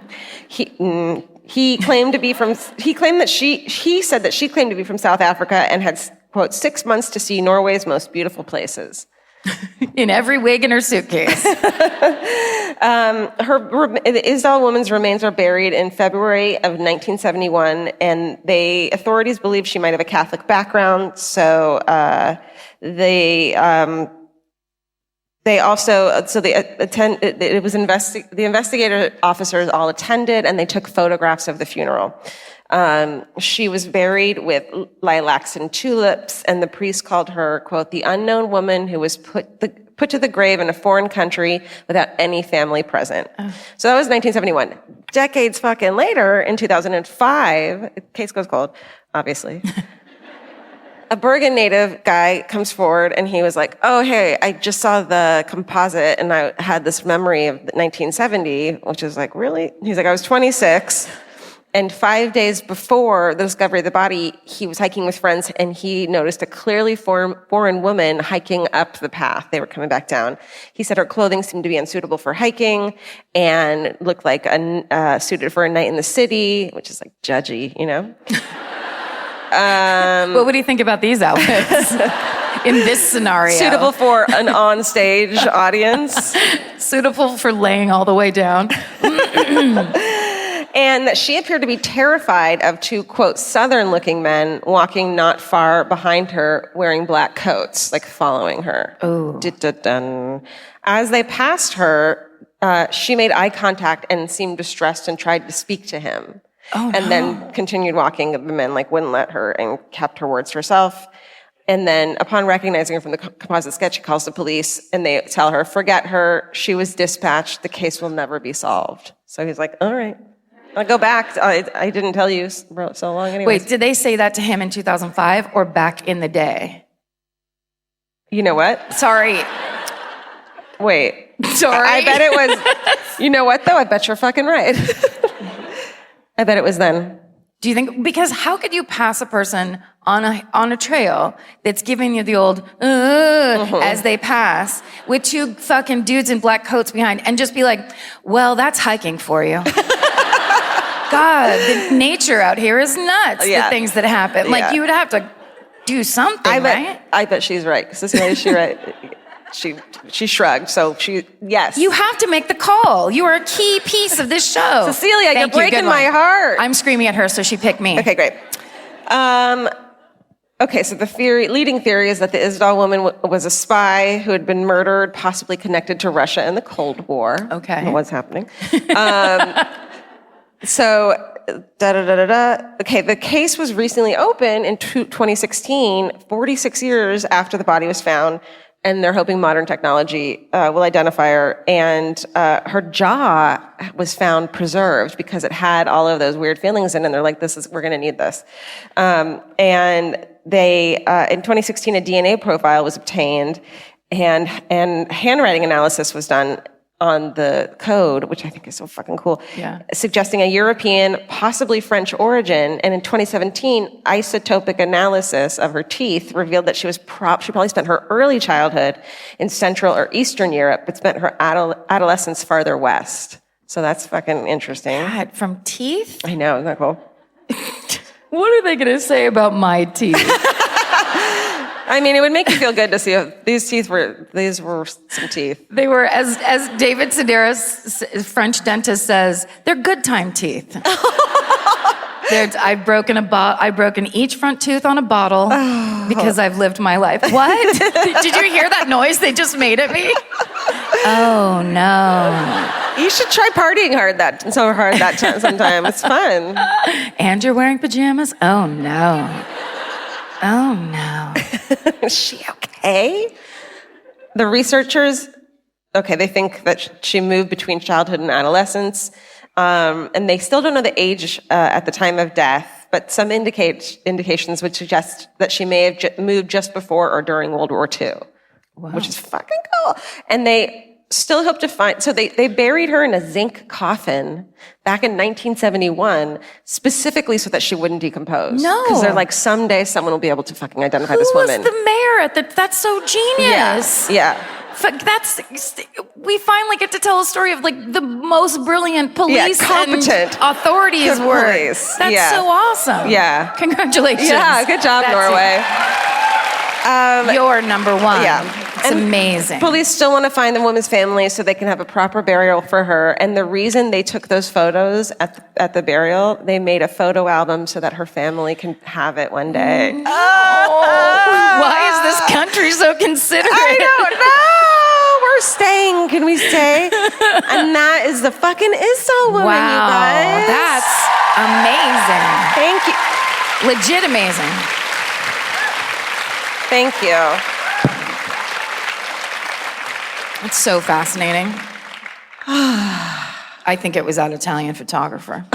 He claimed that she said that she claimed to be from South Africa and had, quote, 6 months to see Norway's most beautiful places. In every wig in her suitcase. The Isdal woman's remains are buried in February of 1971, and authorities believe she might have a Catholic background, so They also, so the investigator officers all attended, and they took photographs of the funeral. She was buried with lilacs and tulips, and the priest called her, quote, the unknown woman who was put to the grave in a foreign country without any family present. So that was 1971. Decades fucking later, in 2005, the case goes cold, obviously. A Bergen native guy comes forward and he was like, oh, hey, I just saw the composite and I had this memory of 1970, which is like, really? He's like, I was 26. And 5 days before the discovery of the body, he was hiking with friends and he noticed a clearly foreign woman hiking up the path. They were coming back down. He said her clothing seemed to be unsuitable for hiking and looked like suited for a night in the city, which is like judgy, you know? What would he think about these outfits in this scenario? Suitable for an on-stage audience. Suitable for laying all the way down. And that she appeared to be terrified of two, quote, southern-looking men walking not far behind her wearing black coats, like following her. Oh. As they passed her, she made eye contact and seemed distressed and tried to speak to him. Oh, no. And then continued walking. The men wouldn't let her and kept her words to herself. And then upon recognizing her from the composite sketch, she calls the police and they tell her, forget her. She was dispatched. The case will never be solved. So he's like, all right, I'll go back. I didn't tell you so long anyway. Wait, did they say that to him in 2005 or back in the day? You know what? Sorry. Wait. Sorry. I bet it was, you know what though? I bet you're fucking right. I bet it was then. Do you think, because how could you pass a person on a trail that's giving you the old, as they pass, with two fucking dudes in black coats behind, and just be like, well, that's hiking for you. God, the nature out here is nuts, Yeah. the things that happen. Like, Yeah. you would have to do something, right? I bet she's right. Is she right? She shrugged, so yes. You have to make the call. You are a key piece of this show. Cecilia, you're breaking Good my one. heart. I'm screaming at her, so she picked me. Okay, great. Okay, so the leading theory is that the Isdal woman was a spy who had been murdered, possibly connected to Russia and the Cold War. Okay. What's happening? Okay, the case was recently opened in 2016, 46 years after the body was found, and they're hoping modern technology will identify her. And her jaw was found preserved because it had all of those weird feelings in it, and they're like, we're going to need this. And they, in 2016, a DNA profile was obtained, and handwriting analysis was done on the code, which I think is so fucking cool, suggesting a European, possibly French origin. And in 2017, isotopic analysis of her teeth revealed that she probably spent her early childhood in Central or Eastern Europe, but spent her adolescence farther west. So that's fucking interesting. God, from teeth? I know, isn't that cool? What are they going to say about my teeth? I mean, it would make you feel good to see if these were some teeth. They were, as David Sedaris, French dentist, says, they're good time teeth. I've broken each front tooth on a bottle because I've lived my life. What? Did you hear that noise they just made at me? Oh, no. You should try partying so hard that time sometime. It's fun. And you're wearing pajamas? Oh, no. Oh, no. Is she okay? The researchers, they think that she moved between childhood and adolescence, and they still don't know the age at the time of death, but some indications would suggest that she may have moved just before or during World War II, which is fucking cool. And they still hope to find, so they buried her in a zinc coffin back in 1971, specifically so that she wouldn't decompose. No. Because they're like, someday someone will be able to fucking identify this woman. Who was the mayor at that's so genius. Yeah. We finally get to tell a story of like the most brilliant police competent and authorities work. Police. That's so awesome. Yeah. Congratulations. Yeah, good job, Norway. You're number one. Yeah. It's amazing. Police still want to find the woman's family so they can have a proper burial for her. And the reason they took those photos at the burial, they made a photo album so that her family can have it one day. Why is this country so considerate? I don't know. We're can we say? And that is the fucking Isdal woman, Wow, you guys. that's amazing. Thank you. Legit amazing. Thank you. It's so fascinating. I think it was that Italian photographer.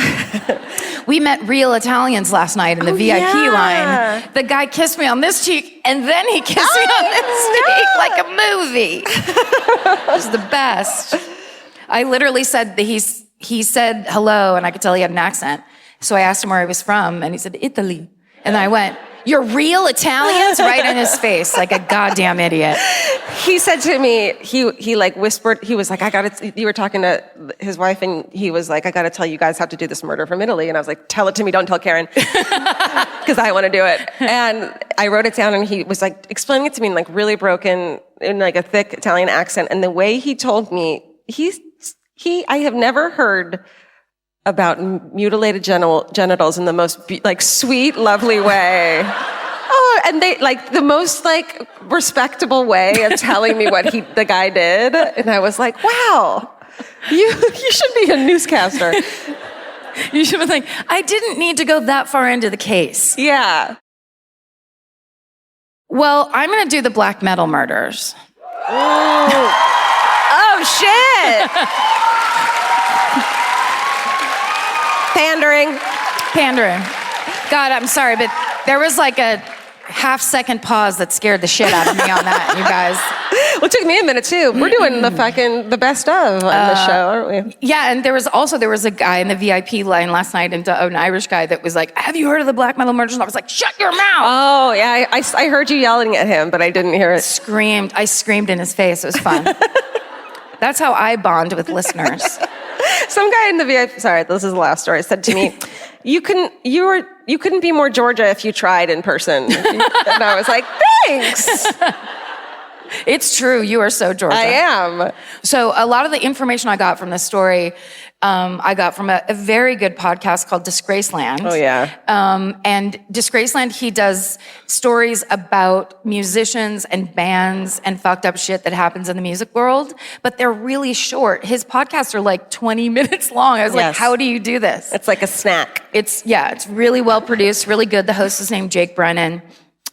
We met real Italians last night in the VIP line. The guy kissed me on this cheek, and then he kissed me on this cheek like a movie. It was the best. I literally said that he said hello, and I could tell he had an accent. So I asked him where he was from, and he said, Italy. And I went, "You're real Italians?" Right in his face, like a goddamn idiot. He said to me, he like whispered, he was like, you were talking to his wife, and he was like, "I gotta tell you guys how to do this murder from Italy." And I was like, "Tell it to me, don't tell Karen." Because I want to do it. And I wrote it down, and he was like explaining it to me in like really broken, in like a thick Italian accent. And the way he told me, I have never heard about mutilated genitals in the most like sweet, lovely way. Oh, and they like the most like respectable way of telling me what the guy did. And I was like, wow, you should be a newscaster. You should have been like, I didn't need to go that far into the case. Yeah. Well, I'm going to do the black metal murders. Oh, shit. Pandering. God, I'm sorry, but there was like a half-second pause that scared the shit out of me on that, you guys. Well, it took me a minute, too. We're doing the best of on the show, aren't we? Yeah, and there was a guy in the VIP line last night, and an Irish guy that was like, "Have you heard of the black metal murders?" And I was like, "Shut your mouth!" Oh, yeah, I heard you yelling at him, but I didn't hear it. I screamed in his face. It was fun. That's how I bond with listeners. Some guy in the VIP, sorry, this is the last story, said to me, you couldn't be more Georgia if you tried in person. And I was like, thanks. It's true. You are so Georgia. I am. So a lot of the information I got from this story, I got from a very good podcast called Disgraceland. Oh, yeah. And Disgraceland, he does stories about musicians and bands and fucked up shit that happens in the music world, but they're really short. His podcasts are like 20 minutes long. I was like, how do you do this? It's like a snack. It's really well produced, really good. The host is named Jake Brennan.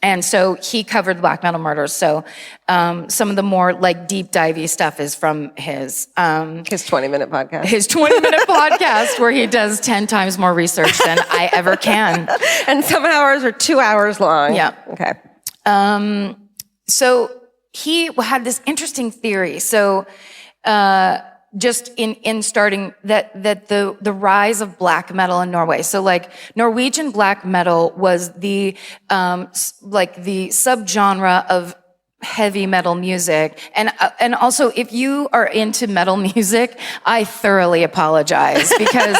And so he covered the black metal murders. So some of the more like deep divey stuff is from his 20-minute podcast. His 20-minute podcast where he does 10 times more research than I ever can. And some hours are 2 hours long. Yeah. Okay. So he had this interesting theory. So just in starting that the rise of black metal in Norway. So like Norwegian black metal was the subgenre of heavy metal music. And also if you are into metal music, I thoroughly apologize because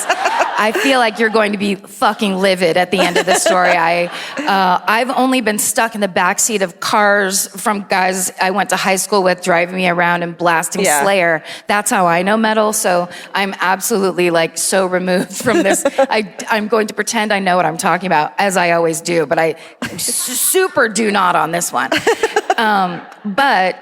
I feel like you're going to be fucking livid at the end of the story. I've only been stuck in the backseat of cars from guys I went to high school with driving me around and blasting Slayer. That's how I know metal. So I'm absolutely like so removed from this. I'm going to pretend I know what I'm talking about, as I always do, but I super do not on this one. But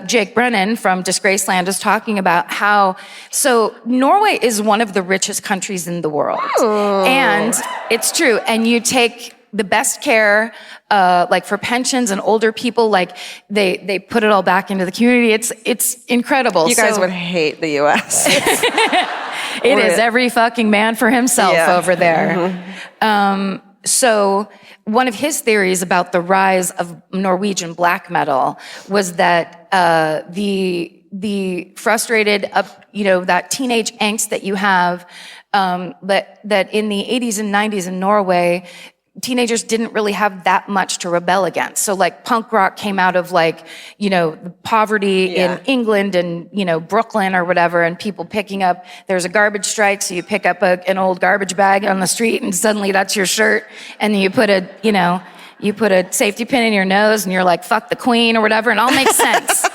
Jake Brennan from Disgraceland is talking about how, so Norway is one of the richest countries in the world. Oh. And it's true. And you take the best care, like for pensions and older people, like they put it all back into the community. It's incredible. You guys would hate the U.S. It is every fucking man for himself over there. Mm-hmm. So one of his theories about the rise of Norwegian black metal was that the frustrated, that teenage angst that you have, that in the 80s and 90s in Norway, teenagers didn't really have that much to rebel against. So like punk rock came out of like, the poverty in England and, Brooklyn or whatever, and people picking up, there's a garbage strike, so you pick up an old garbage bag on the street and suddenly that's your shirt, and then you put a safety pin in your nose and you're like, fuck the queen or whatever, and it all makes sense.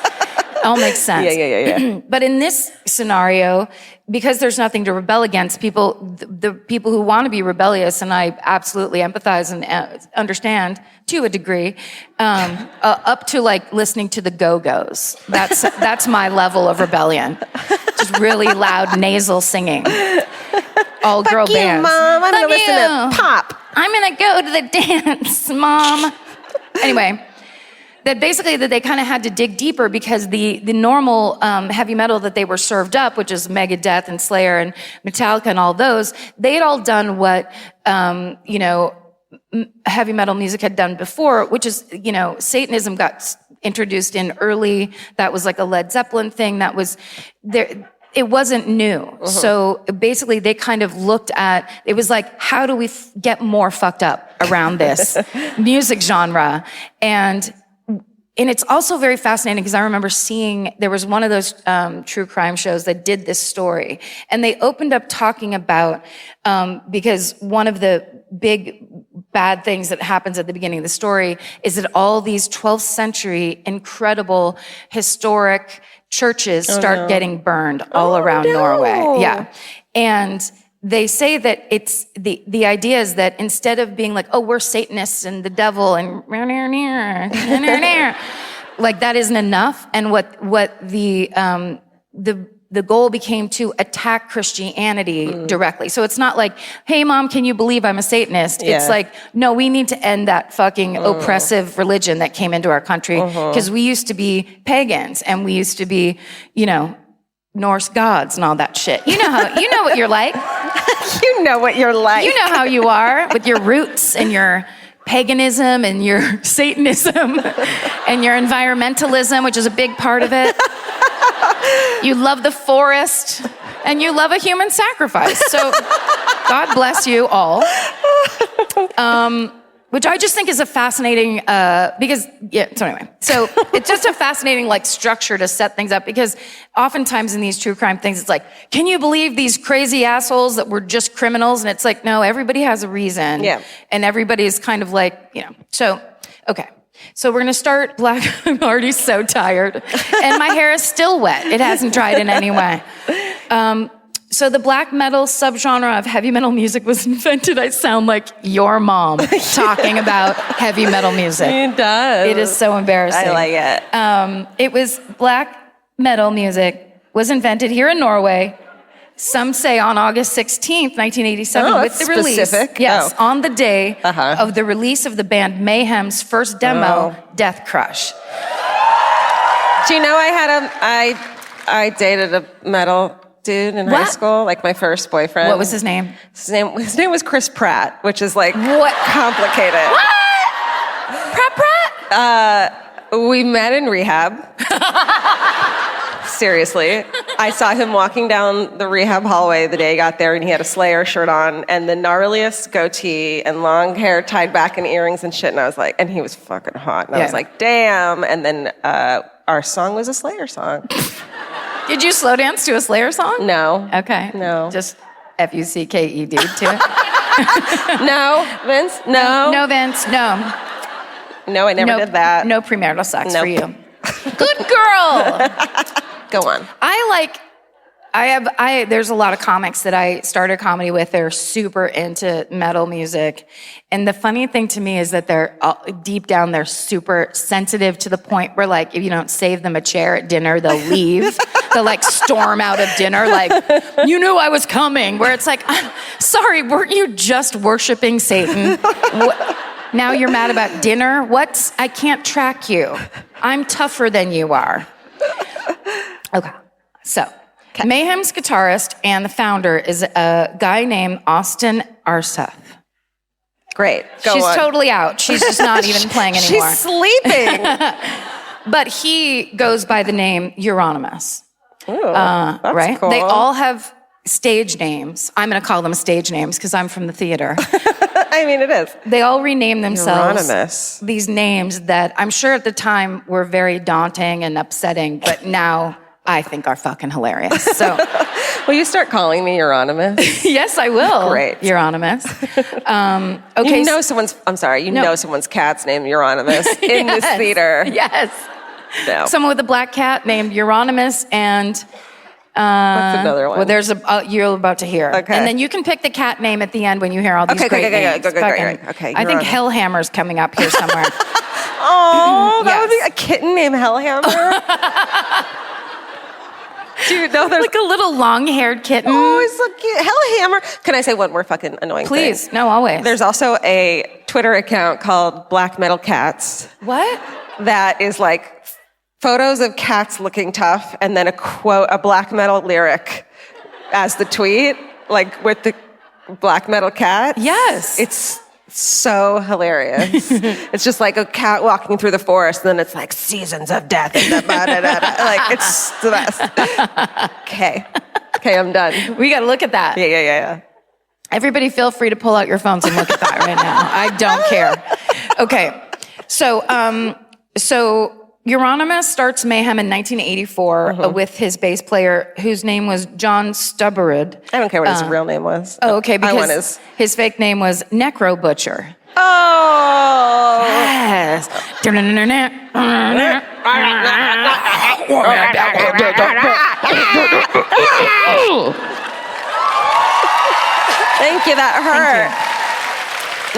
All makes sense. Yeah. But in this scenario, because there's nothing to rebel against, the people who want to be rebellious, and I absolutely empathize and understand to a degree, up to like listening to the Go-Go's. That's my level of rebellion. Just really loud nasal singing. All girl Fuck you, bands. Mom. I'm going to listen you. to pop. I'm going to go to the dance, Mom. Anyway, that they kind of had to dig deeper because the normal heavy metal that they were served up, which is Megadeth and Slayer and Metallica and all those, they'd all done what, heavy metal music had done before, which is, Satanism got introduced in early. That was like a Led Zeppelin thing. That was there. It wasn't new. Uh-huh. So basically they kind of looked at, it was like, how do we get more fucked up around this music genre? And it's also very fascinating because I remember there was one of those true crime shows that did this story. And they opened up talking about, because one of the big bad things that happens at the beginning of the story is that all these 12th century incredible historic churches start getting burned all around Norway. Yeah. And they say that it's the idea is that instead of being like, oh, we're Satanists and the devil and like that isn't enough. And what the goal became to attack Christianity directly. So it's not like, hey, Mom, can you believe I'm a Satanist? Yeah. It's like, no, we need to end that fucking oppressive religion that came into our country because we used to be pagans and we used to be, Norse gods and all that shit. You know what you're like. You know what you're like. You know how you are with your roots and your paganism and your Satanism and your environmentalism, which is a big part of it. You love the forest and you love a human sacrifice. So God bless you all. Which I just think is a fascinating, so it's just a fascinating like structure to set things up because oftentimes in these true crime things, it's like, can you believe these crazy assholes that were just criminals? And it's like, no, everybody has a reason. Yeah. And everybody's kind of like, so, okay. So we're going to start black. I'm already so tired. And my hair is still wet. It hasn't dried in any way. So the black metal subgenre of heavy metal music was invented. I sound like your mom talking about heavy metal music. It does. It is so embarrassing. I like it. It was black metal music was invented here in Norway. Some say on August 16th, 1987, with the release. Specific. Yes, on the day of the release of the band Mayhem's first demo, Death Crush. Do you know I dated a metal dude in high school, like my first boyfriend. What was his name? His name was Chris Pratt, which is like complicated. What? Pratt? We met in rehab. Seriously. I saw him walking down the rehab hallway the day he got there, and he had a Slayer shirt on and the gnarliest goatee and long hair tied back and earrings and shit. And I was like, and he was fucking hot. And I was like, damn. And then our song was a Slayer song. Did you slow dance to a Slayer song? No. Okay. No. Just Fucked to it? No. Vince? No. No, Vince. No. No, I never did that. No premarital sex for you. Good girl. Go on. There's a lot of comics that I started comedy with. They're super into metal music. And the funny thing to me is that they're deep down, they're super sensitive to the point where like, if you don't save them a chair at dinner, they'll leave. They'll like storm out of dinner like, you knew I was coming. Where it's like, sorry, weren't you just worshiping Satan? Now you're mad about dinner? I can't track you. I'm tougher than you are. Okay, so Mayhem's guitarist and the founder is a guy named Austin Arseth. Great. She's totally out. She's just not even playing anymore. She's sleeping. But he goes by the name Euronymous. Ooh, that's right? cool. They all have stage names. I'm going to call them stage names because I'm from the theater. I mean, it is. They all rename themselves Euronymous. These names that I'm sure at the time were very daunting and upsetting, but now I think are fucking hilarious. So, will you start calling me Euronymous? Yes, I will. Great. Euronymous. Okay. You know someone's cat's named Euronymous in this theater. Yes. No. Someone with a black cat named Euronymous and What's another one? Well, there's you're about to hear. Okay. And then you can pick the cat name at the end when you hear all these great names. Okay, I think Hellhammer's coming up here somewhere. Oh, that would be a kitten named Hellhammer. Dude, no, there's like a little long-haired kitten. Oh, he's so cute. Hellhammer. Can I say one more fucking annoying thing? Please. No, always. There's also a Twitter account called Black Metal Cats. What? That is like photos of cats looking tough and then a quote, a black metal lyric as the tweet, like with the black metal cat. Yes. It's so hilarious. It's just like a cat walking through the forest, and then it's like seasons of death. And like, it's the best. Okay, I'm done. We got to look at that. Yeah. Everybody feel free to pull out your phones and look at that right now. I don't care. Okay. So Euronymous starts Mayhem in 1984 with his bass player, whose name was John Stubberud. I don't care what his real name was. Oh, okay, because his fake name was Necro Butcher. Oh! Yes. Thank you, that hurt.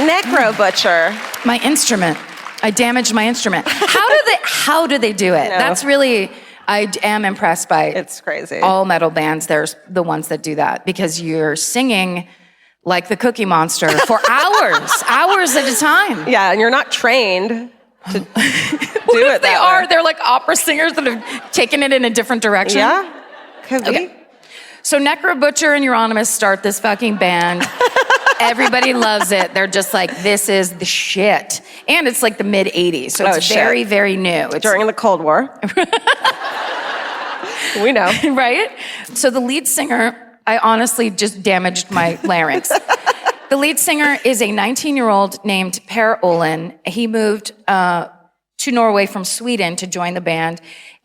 Necro Butcher. My instrument. I damaged my instrument. How do they do it? No. That's really, I am impressed by It's crazy. all metal bands. There's the ones that do that because you're singing like the Cookie Monster for hours at a time. Yeah, and you're not trained to do it They that are. way. They're like opera singers that have taken it in a different direction. Yeah? Could be. Okay. So Necro Butcher and Euronymous start this fucking band. Everybody loves it. They're just like, this is the shit. And it's like the mid 80s. So it's very, very new. It's During the Cold War. We know. right? So the lead singer, I honestly just damaged my larynx. The lead singer is a 19-year-old named Per Olin. He moved to Norway from Sweden to join the band.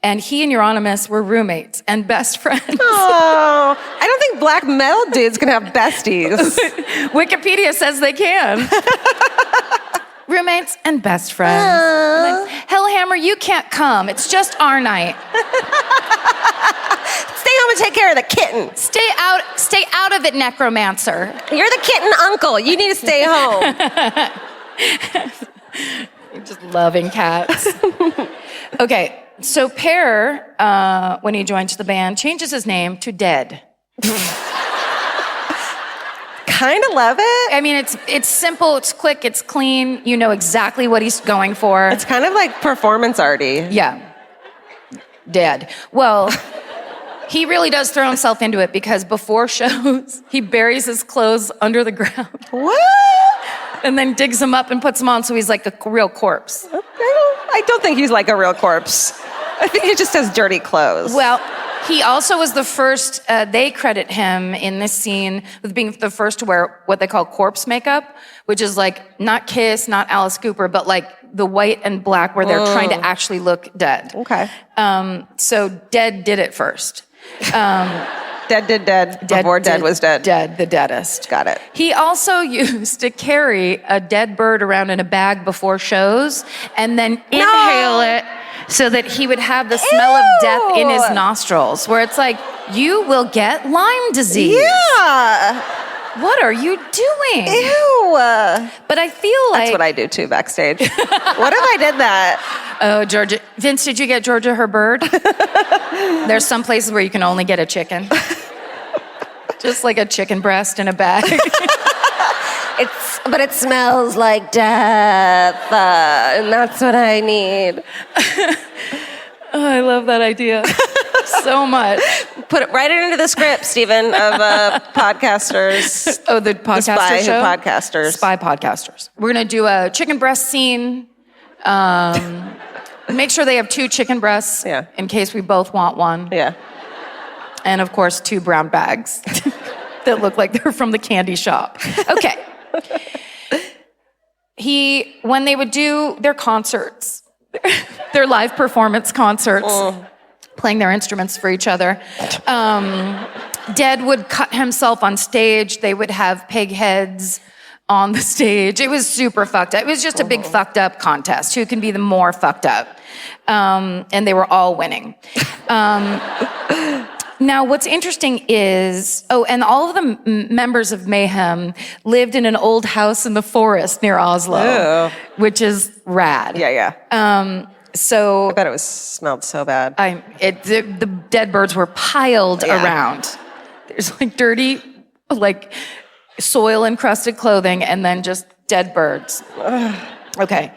And he and Euronymous were roommates and best friends. Oh, I don't think black metal dudes can have besties. Wikipedia says they can. Roommates and best friends. Hellhammer, you can't come. It's just our night. Stay home and take care of the kitten. Stay out of it, necromancer. You're the kitten uncle. You need to stay home. You're just loving cats. Okay. So Per, when he joins the band, changes his name to Dead. Kind of love it. I mean, it's simple, it's quick, it's clean. You know exactly what he's going for. It's kind of like performance arty. Yeah. Dead. Well, he really does throw himself into it because before shows, he buries his clothes under the ground. What? And then digs them up and puts them on so he's like a real corpse. I don't think he's like a real corpse. I think he just has dirty clothes. Well, he also was the first, they credit him in this scene with being the first to wear what they call corpse makeup, which is like not Kiss, not Alice Cooper, but like the white and black where they're trying to actually look dead. Okay. So Dead did it first. Dead did dead before dead was dead. Dead, the deadest. Got it. He also used to carry a dead bird around in a bag before shows and then inhale it so that he would have the smell of death in his nostrils, where it's like, you will get Lyme disease. Yeah. What are you doing? Ew. But I feel like... That's what I do too backstage. What if I did that? Oh, Georgia. Vince, did you get Georgia her bird? There's some places where you can only get a chicken. Just like a chicken breast in a bag. But it smells like death, and that's what I need. Oh, I love that idea so much. Write it into the script, Stephen, of podcasters. Oh, the podcaster Spy show? podcasters. Spy podcasters. We're going to do a chicken breast scene. Make sure they have 2 chicken breasts in case we both want one. Yeah. And, of course, 2 brown bags that look like they're from the candy shop. Okay. When they would do their concerts, their live performance concerts, playing their instruments for each other, Dead would cut himself on stage. They would have pig heads on the stage. It was super fucked up. It was just a big fucked up contest. Who can be the more fucked up? And they were all winning. Now, what's interesting is, and all of the members of Mayhem lived in an old house in the forest near Oslo, which is rad. Yeah. So I bet it smelled so bad. the dead birds were piled around. There's like dirty, like soil encrusted clothing, and then just dead birds. Okay.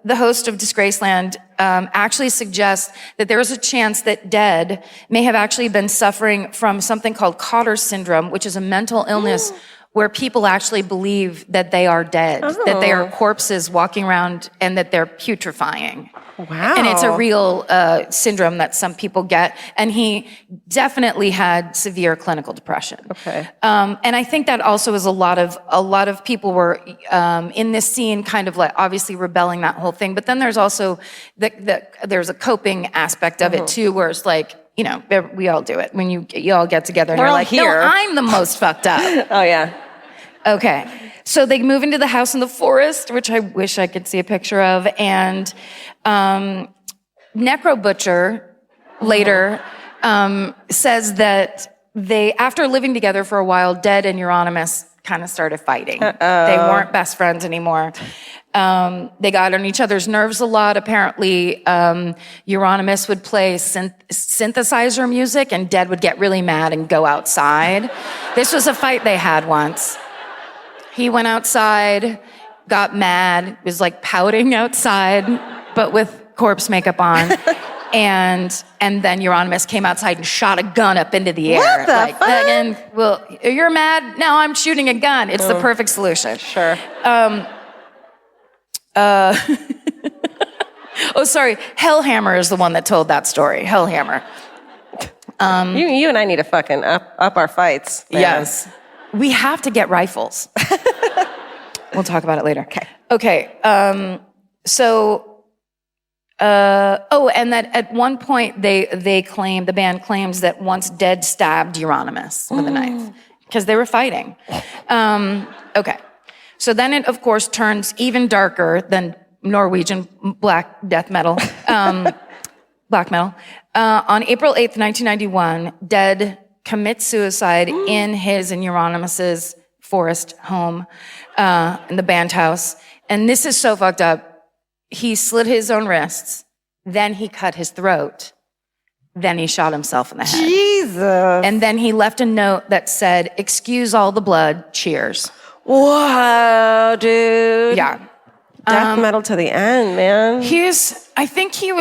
The host of Disgraceland actually suggests that there is a chance that Dead may have actually been suffering from something called Cotter's syndrome, which is a mental illness where people actually believe that they are dead, that they are corpses walking around, and that they're putrefying. Wow. And it's a real syndrome that some people get. And he definitely had severe clinical depression. Okay. And I think that also is a lot of people were in this scene kind of like obviously rebelling that whole thing. But then there's also there's a coping aspect of it too, where it's like, you know, we all do it. When you all get together and We're you're all like, here. no, I'm the most fucked up. Oh, yeah. Okay. So they move into the house in the forest, which I wish I could see a picture of. And Necro Butcher later says that after living together for a while, Dead and Euronymous kind of started fighting. They weren't best friends anymore. They got on each other's nerves a lot. Apparently, Euronymous would play synthesizer music, and Dead would get really mad and go outside. This was a fight they had once. He went outside, got mad, was like pouting outside, but with corpse makeup on. And then Euronymous came outside and shot a gun up into the air. What the fuck? And, well, you're mad? No, I'm shooting a gun. It's the perfect solution. Sure. Sorry. Hellhammer is the one that told that story. Hellhammer. You and I need to fucking up our fights, man. Yes. We have to get rifles. We'll talk about it later. Okay. And that at one point the band claims that once Dead stabbed Euronymous with a knife because they were fighting. Okay. So then it, of course, turns even darker than Norwegian black death metal, black metal. On April 8th, 1991, Dead commits suicide in his and Euronymous' forest home in the band house. And this is so fucked up. He slit his own wrists, then he cut his throat, then he shot himself in the head. Jesus. And then he left a note that said, "Excuse all the blood, cheers." Wow, dude. Yeah. Death metal to the end, man. I think he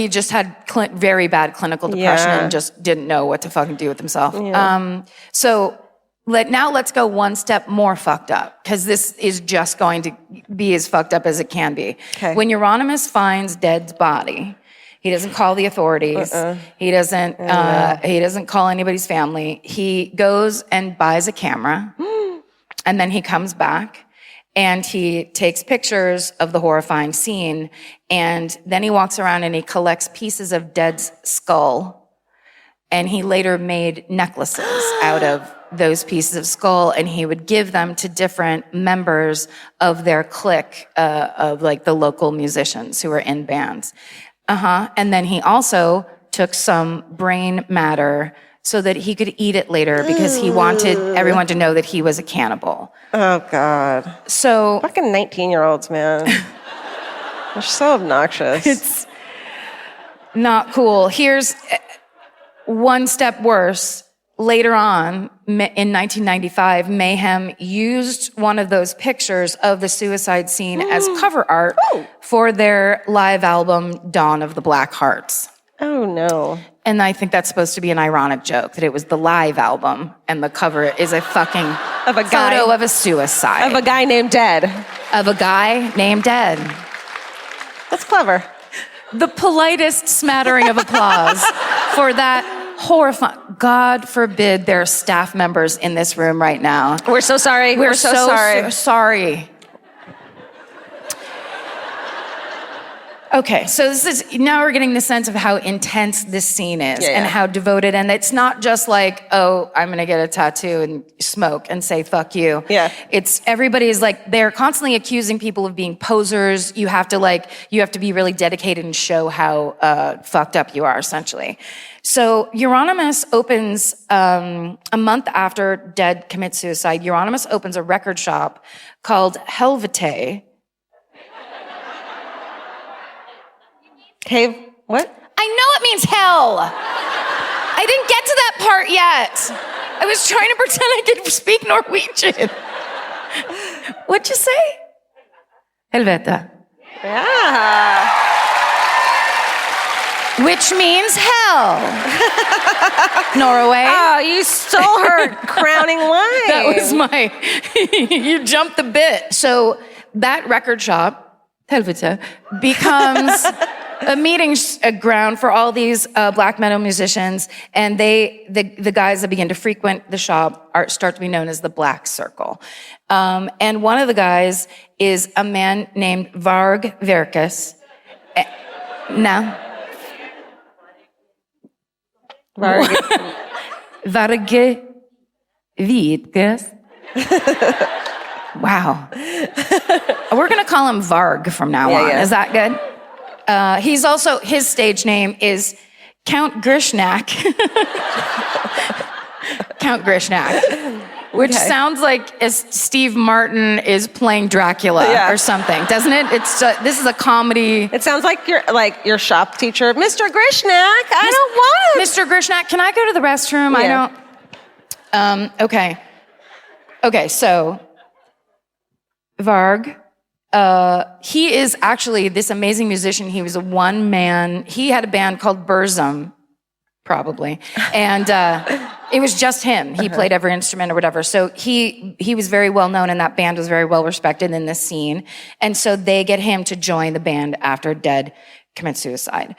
just had very bad clinical depression and just didn't know what to fucking do with himself. Yeah. Now let's go one step more fucked up, because this is just going to be as fucked up as it can be. Okay. When Euronymous finds Dead's body, he doesn't call the authorities. He doesn't call anybody's family. He goes and buys a camera, and then he comes back and he takes pictures of the horrifying scene, and then he walks around and he collects pieces of Dead's skull, and he later made necklaces out of those pieces of skull, and he would give them to different members of their clique of like the local musicians who were in bands. And then he also took some brain matter so that he could eat it later, because he wanted everyone to know that he was a cannibal. Oh, God. So fucking 19-year-olds, man. They're so obnoxious. It's not cool. Here's one step worse. Later on, in 1995, Mayhem used one of those pictures of the suicide scene as cover art for their live album, Dawn of the Black Hearts. Oh, no. And I think that's supposed to be an ironic joke, that it was the live album and the cover is a fucking photo of a suicide. Of a guy named Dead. Of a guy named Dead. That's clever. The politest smattering of applause for that horrifying. God forbid there are staff members in this room right now. We're so sorry. We're so sorry. Sorry. Okay, so now we're getting the sense of how intense this scene is and how devoted. And it's not just like, oh, I'm going to get a tattoo and smoke and say, fuck you. Yeah. Everybody's like, they're constantly accusing people of being posers. You have to be really dedicated and show how fucked up you are, essentially. So Euronymous opens, a month after Dead commits suicide, Euronymous opens a record shop called Helvete. Cave, what? I know it means hell. I didn't get to that part yet. I was trying to pretend I could speak Norwegian. What'd you say? Helvete. Yeah. Which means hell. Norway. Oh, you stole her crowning line. That was you jumped the bit. So that record shop, Helvete, becomes a meeting ground for all these black metal musicians, and the guys that begin to frequent the shop start to be known as the Black Circle. And one of the guys is a man named Varg Verkes. No. Varg Verkes. Wow. We're going to call him Varg from now on. Yeah. Is that good? His stage name is Count Grishnak. Count Grishnak. Which sounds like Steve Martin is playing Dracula or something, doesn't it? This is a comedy. It sounds like your shop teacher, Mr. Grishnak. I don't want it. Mr. Grishnak, can I go to the restroom? Yeah. I don't. Okay. Okay, so Varg. He is actually this amazing musician. He was a one-man. He had a band called Burzum, probably, and it was just him. He played every instrument or whatever. So he was very well known, and that band was very well respected in this scene. And so they get him to join the band after Dead commits suicide.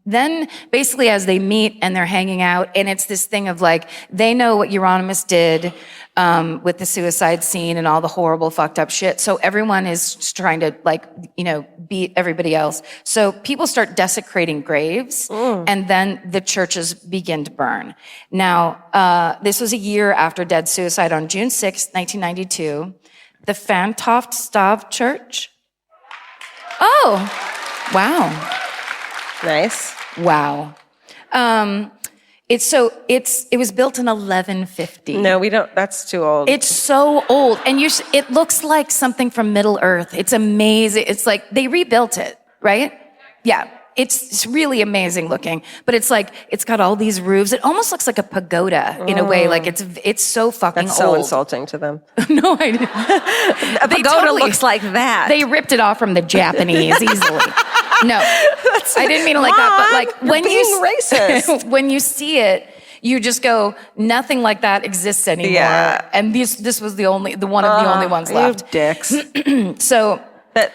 Then basically as they meet and they're hanging out, and it's this thing of like, they know what Euronymous did with the suicide scene and all the horrible fucked up shit. So everyone is trying to beat everybody else. So people start desecrating graves, and then the churches begin to burn. Now, this was a year after Dead's suicide. On June 6th, 1992, the Fantoft Stav Church. Oh, wow. Nice. Wow. It was built in 1150. No, we don't. That's too old. It's so old. And it looks like something from Middle Earth. It's amazing. It's like they rebuilt it, right? Yeah. It's really amazing looking, but it's got all these roofs. It almost looks like a pagoda in a way. Like it's so fucking That's so old. insulting to them. No, I didn't. A pagoda looks like that. They ripped it off from the Japanese easily. No, I didn't mean it like that. But like when racist. when you see it, you just go, nothing like that exists anymore. Yeah. And this was one of the only ones left. You dicks. So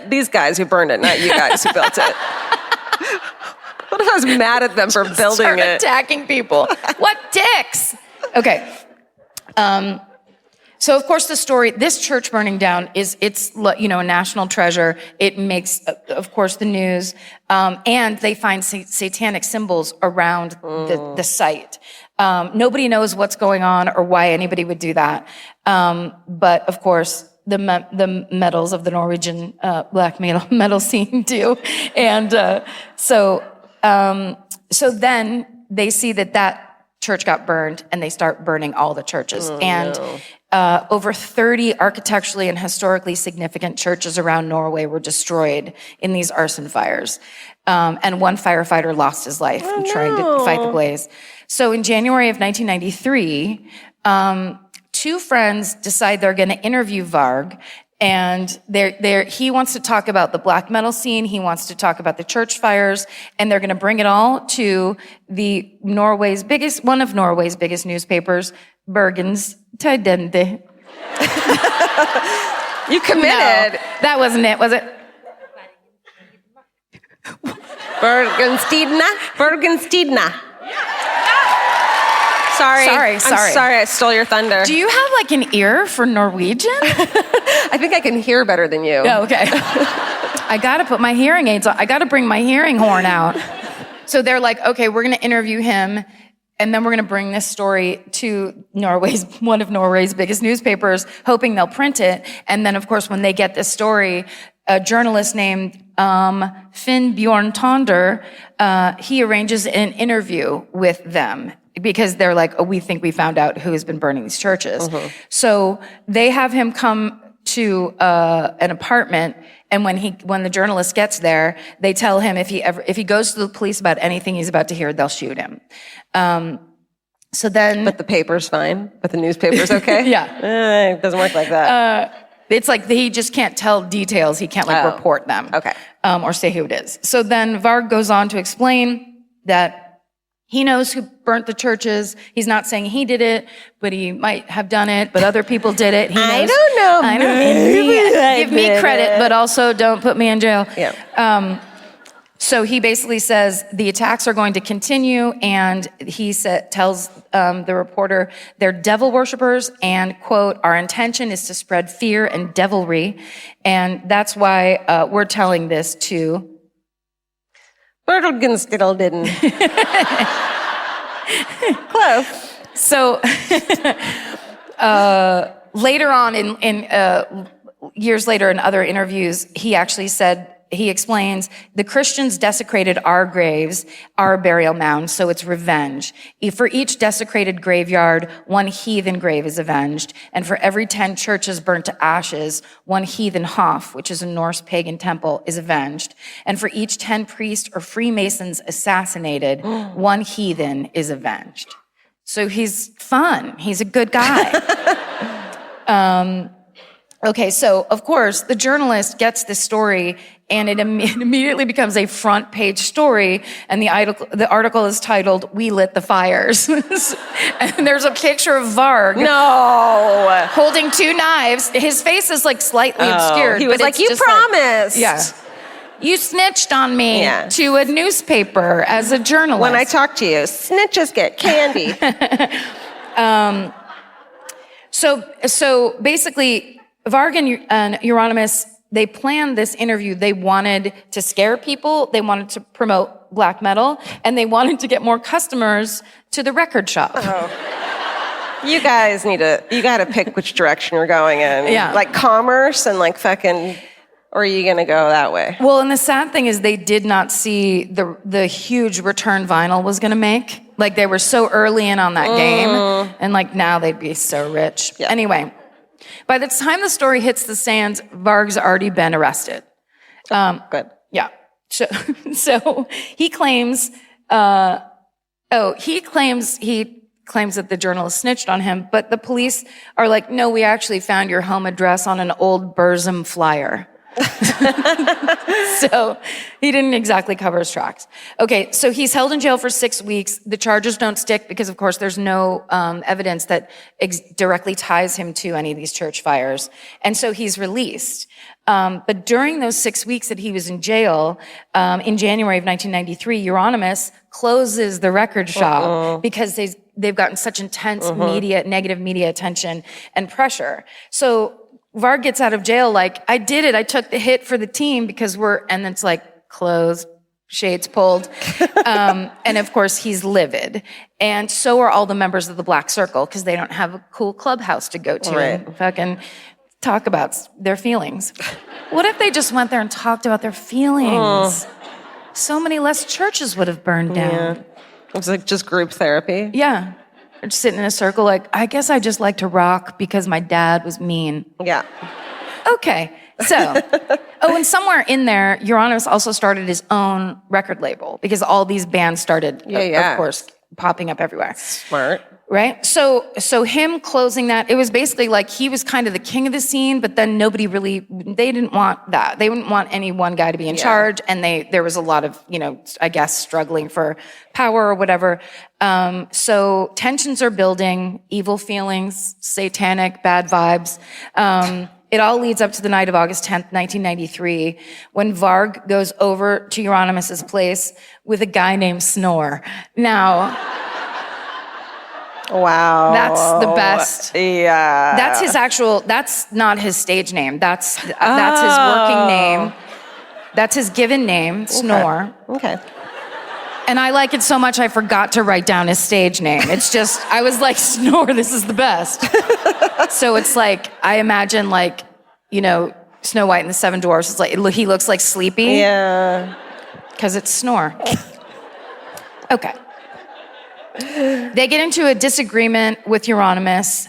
these guys who burned it, not you guys who built it. What if I was mad at them for building start it? Attacking people. What dicks? Okay. So of course this church burning down it's a national treasure. It makes, of course, the news. And they find satanic symbols around the site. Nobody knows what's going on or why anybody would do that. But of course, the metals of the Norwegian black metal scene do. And so then they see that church got burned, and they start burning all the churches. Over 30 architecturally and historically significant churches around Norway were destroyed in these arson fires. And one firefighter lost his life trying to fight the blaze. So in January of 1993, two friends decide they're going to interview Varg, and he wants to talk about the black metal scene. He wants to talk about the church fires, and they're going to bring it all to one of Norway's biggest newspapers, Bergens Tidende. You committed. No, that wasn't it, was it? Bergenstidna. Sorry. Sorry. I'm sorry I stole your thunder. Do you have like an ear for Norwegian? I think I can hear better than you. Oh, okay. I gotta put my hearing aids on. I gotta bring my hearing horn out. So they're like, okay, we're gonna interview him, and then we're gonna bring this story to one of Norway's biggest newspapers, hoping they'll print it. And then, of course, when they get this story, a journalist named Finn Bjorn Tonder, he arranges an interview with them because they're like, oh, we think we found out who has been burning these churches. So they have him come to an apartment, and when the journalist gets there, they tell him if he goes to the police about anything he's about to hear, they'll shoot him. So then, but the paper's fine. But the newspaper's okay. Yeah, it doesn't work like that. It's like he just can't tell details. He can't report them. Okay. Or say who it is. So then Varg goes on to explain that he knows who burnt the churches. He's not saying he did it, but he might have done it, but other people did it. I don't know. I know. Give me credit, but also don't put me in jail. Yeah. So he basically says the attacks are going to continue, and he tells the reporter they're devil worshippers, and, quote, our intention is to spread fear and devilry, and that's why we're telling this to... Bertelgenstiddledidden. Close. So later on, in years later in other interviews, he explains, the Christians desecrated our graves, our burial mounds, so it's revenge. For each desecrated graveyard, one heathen grave is avenged. And for every 10 churches burnt to ashes, one heathen Hof, which is a Norse pagan temple, is avenged. And for each 10 priests or Freemasons assassinated, one heathen is avenged. So he's fun. He's a good guy. Okay, so of course, the journalist gets this story, and it immediately becomes a front page story, and the article is titled, "We Lit the Fires." And there's a picture of Varg. No! Holding 2 knives. His face is like slightly obscured. He was but like, it's you just promised. Yeah. You snitched on me to a newspaper as a journalist. When I talk to you, snitches get candy. So basically, Varg and Euronymous, they planned this interview. They wanted to scare people, they wanted to promote black metal, and they wanted to get more customers to the record shop. You guys you gotta pick which direction you're going in. Yeah. Like commerce and like fucking, or are you gonna go that way? Well, and the sad thing is they did not see the huge return vinyl was gonna make. Like they were so early in on that game, and like now they'd be so rich. Yeah. Anyway, by the time the story hits the stands, Varg's already been arrested. Good. Yeah. So he claims, he claims that the journalist snitched on him, but the police are like, no, we actually found your home address on an old Burzum flyer. So he didn't exactly cover his tracks. Okay, so he's held in jail for 6 weeks. The charges don't stick because, of course, there's no evidence that directly ties him to any of these church fires. And so he's released. But during those 6 weeks that he was in jail, in January of 1993, Euronymous closes the record shop because they've gotten such intense negative media attention and pressure. So Varg gets out of jail like, I did it. I took the hit for the team because and it's like closed, shades pulled. And of course, he's livid. And so are all the members of the Black Circle because they don't have a cool clubhouse to go to and fucking talk about their feelings. What if they just went there and talked about their feelings? So many less churches would have burned down. Yeah. It was like just group therapy. Yeah. Just sitting in a circle like, I guess I just like to rock because my dad was mean. Yeah. Okay, so, and somewhere in there, Euronymous also started his own record label because all these bands started, of course, popping up everywhere. Smart. Right? So him closing that, it was basically like he was kind of the king of the scene, but then they didn't want that. They wouldn't want any one guy to be in charge, and there was a lot of, I guess, struggling for power or whatever. So tensions are building, evil feelings, satanic, bad vibes. It all leads up to the night of August 10th, 1993, when Varg goes over to Euronymous' place with a guy named Snore. Now, Wow. That's the best. Yeah. That's not his stage name. That's his working name. That's his given name, Snore. Okay. And I like it so much I forgot to write down his stage name. It's just, I was like, Snore, this is the best. So it's like, I imagine like, Snow White and the Seven Dwarfs. It's like, he looks like Sleepy. Yeah. Because it's Snore. Okay. They get into a disagreement with Euronymous.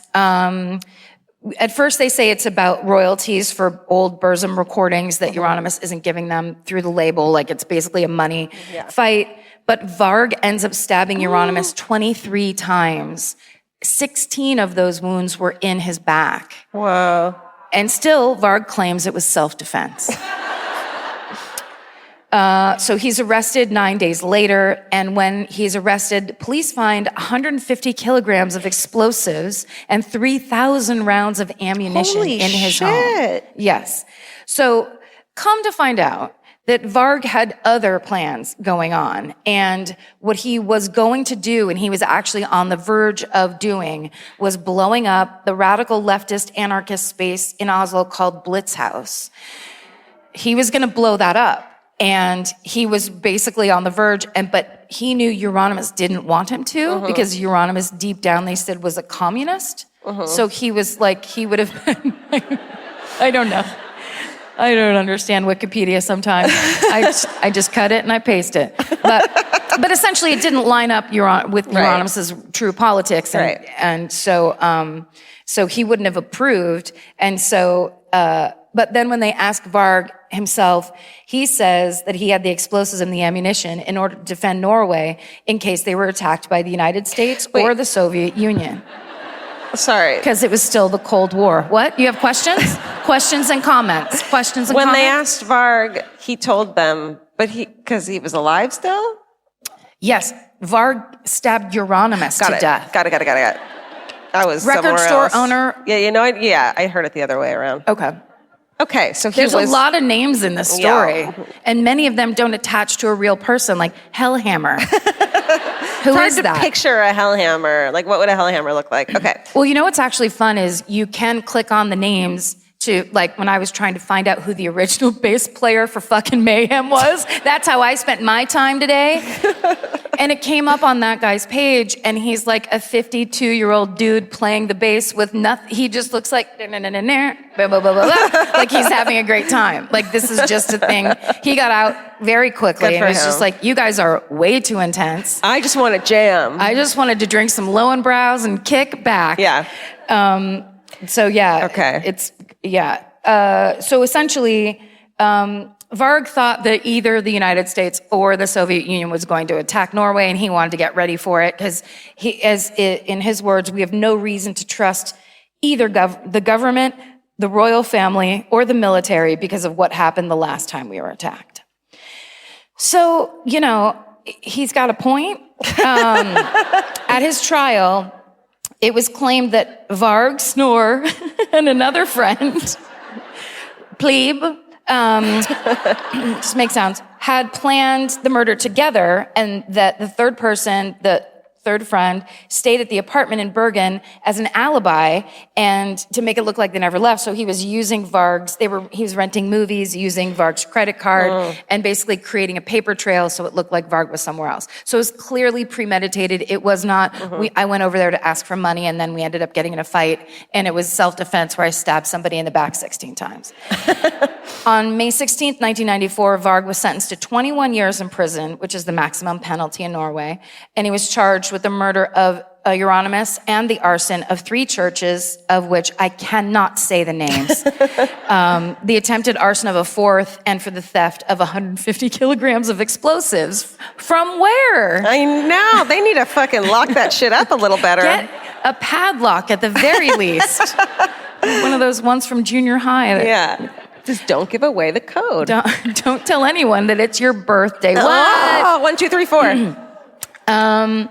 At first, they say it's about royalties for old Burzum recordings that Euronymous isn't giving them through the label. Like, it's basically a money fight. But Varg ends up stabbing Euronymous 23 times. 16 of those wounds were in his back. Whoa. And still, Varg claims it was self-defense. So he's arrested 9 days later, and when he's arrested, police find 150 kilograms of explosives and 3,000 rounds of ammunition in his home. Yes. So come to find out that Varg had other plans going on, and what he was going to do, and he was actually on the verge of doing, was blowing up the radical leftist anarchist space in Oslo called Blitz House. He was going to blow that up. And he was basically on the verge, but he knew Euronymous didn't want him to, because Euronymous, deep down, they said, was a communist. So he was like, he would have been, I don't know. I don't understand Wikipedia sometimes. I just cut it and I paste it. But essentially, it didn't line up with Euronymous's true politics, and so he wouldn't have approved. And so, but then when they ask Varg himself, he says that he had the explosives and the ammunition in order to defend Norway in case they were attacked by the United States or the Soviet Union. Sorry. Because it was still the Cold War. What? You have questions? Questions and comments. Questions and when comments? When they asked Varg, he told them, but because he was alive still? Yes. Varg stabbed Euronymous to death. Got it. I was record store owner. Yeah, I heard it the other way around. Okay, so there's a lot of names in this story, and many of them don't attach to a real person, like Hellhammer. Who is that? It's hard to picture a Hellhammer. Like, what would a Hellhammer look like? Okay. Well, you know what's actually fun is you can click on the names to, like, when I was trying to find out who the original bass player for fucking Mayhem was. That's how I spent my time today. And it came up on that guy's page, and he's like a 52-year-old dude playing the bass with nothing. He just looks like, like he's having a great time. Like, this is just a thing. He got out very quickly, and was just like, you guys are way too intense. I just want to jam. I just wanted to drink some Lowenbrows and kick back. Yeah. So, yeah. Okay. So essentially, Varg thought that either the United States or the Soviet Union was going to attack Norway, and he wanted to get ready for it because in his words, we have no reason to trust either the government, the royal family, or the military because of what happened the last time we were attacked. So, he's got a point. At his trial, it was claimed that Varg, Snore, and another friend, Plebe, just make sounds, had planned the murder together, and that the third person, the third friend, stayed at the apartment in Bergen as an alibi and to make it look like they never left. So he was using he was renting movies, using Varg's credit card, and basically creating a paper trail so it looked like Varg was somewhere else. So it was clearly premeditated. It was not, I went over there to ask for money and then we ended up getting in a fight, and it was self-defense where I stabbed somebody in the back 16 times. On May 16th, 1994, Varg was sentenced to 21 years in prison, which is the maximum penalty in Norway, and he was charged with the murder of Euronymous and the arson of 3 churches, of which I cannot say the names. The attempted arson of a 4th, and for the theft of 150 kilograms of explosives. From where? I know. They need to fucking lock that shit up a little better. Get a padlock at the very least. One of those ones from junior high. Yeah. Just don't give away the code. Don't tell anyone that it's your birthday. What? Oh, 1, 2, 3, 4.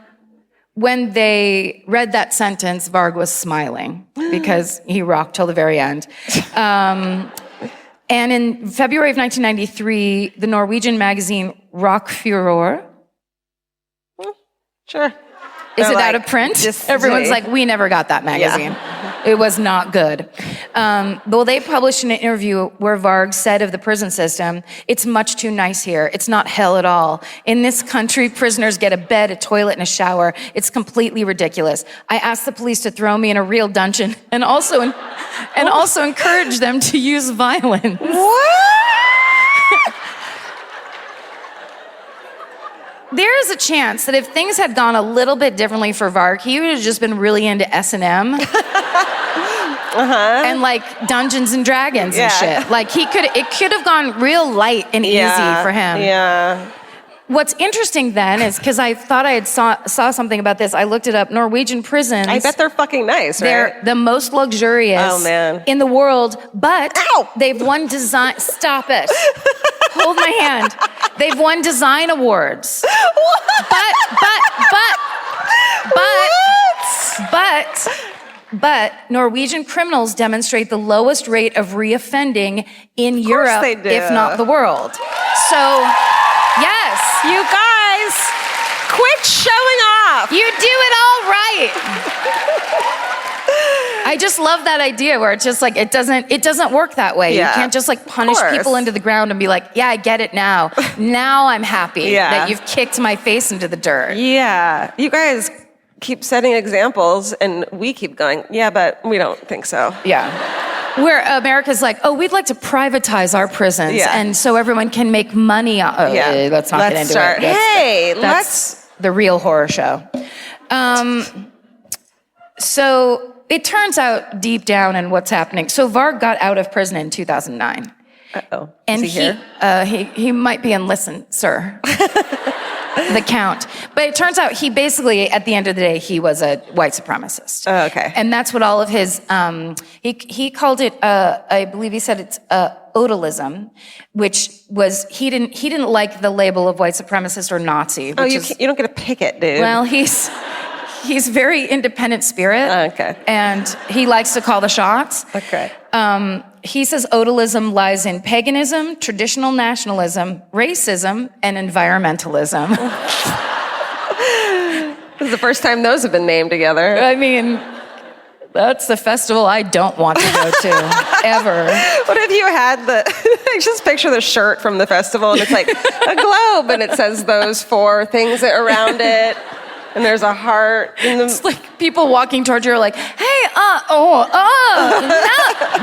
When they read that sentence, Varg was smiling because he rocked till the very end. And in February of 1993, the Norwegian magazine Rock Furor. Sure. Is Or, it like, out of print? just Everyone's today. like, we never got that magazine. It was not good. Well, they published an interview where Varg said of the prison system, it's much too nice here. It's not hell at all. In this country, prisoners get a bed, a toilet, and a shower. It's completely ridiculous. I asked the police to throw me in a real dungeon and also encourage them to use violence. What? There is a chance that if things had gone a little bit differently for Varg, he would have just been really into S&M. And like Dungeons and Dragons and shit. Like it could have gone real light and easy for him. Yeah. What's interesting then is, because I thought I had saw something about this, I looked it up. Norwegian prisons. I bet they're fucking nice, right? They're the most luxurious in the world, but they've won design. Stop it. Hold my hand. They've won design awards. But Norwegian criminals demonstrate the lowest rate of reoffending in Europe, if not the world. So, yes. You guys, quit showing off. You do it all right. I just love that idea where it's just like, it doesn't work that way. Yeah. You can't just like punish people into the ground and be like, yeah, I get it now. Now I'm happy that you've kicked my face into the dirt. Yeah. You guys keep setting examples and we keep going, yeah, but we don't think so. Yeah. Where America's like, oh, we'd like to privatize our prisons and so everyone can make money. Let's not get into it. That's the real horror show. So it turns out deep down in what's happening. So Varg got out of prison in 2009. Uh-oh. And Is he here? he might be in listen, sir. The count. But it turns out he basically, at the end of the day, he was a white supremacist. Oh, okay. And that's what all of his, he called it, I believe he said it's odalism, which was, he didn't like the label of white supremacist or Nazi. Oh, you don't get to pick it, dude. Well, he's very independent spirit. Okay. And he likes to call the shots. Okay. He says odalism lies in paganism, traditional nationalism, racism, and environmentalism. This is the first time those have been named together. I mean, that's the festival I don't want to go to, ever. What if you had I just picture the shirt from the festival and it's like a globe and it says those 4 things around it. And there's a heart. It's like people walking towards you are like, hey, no.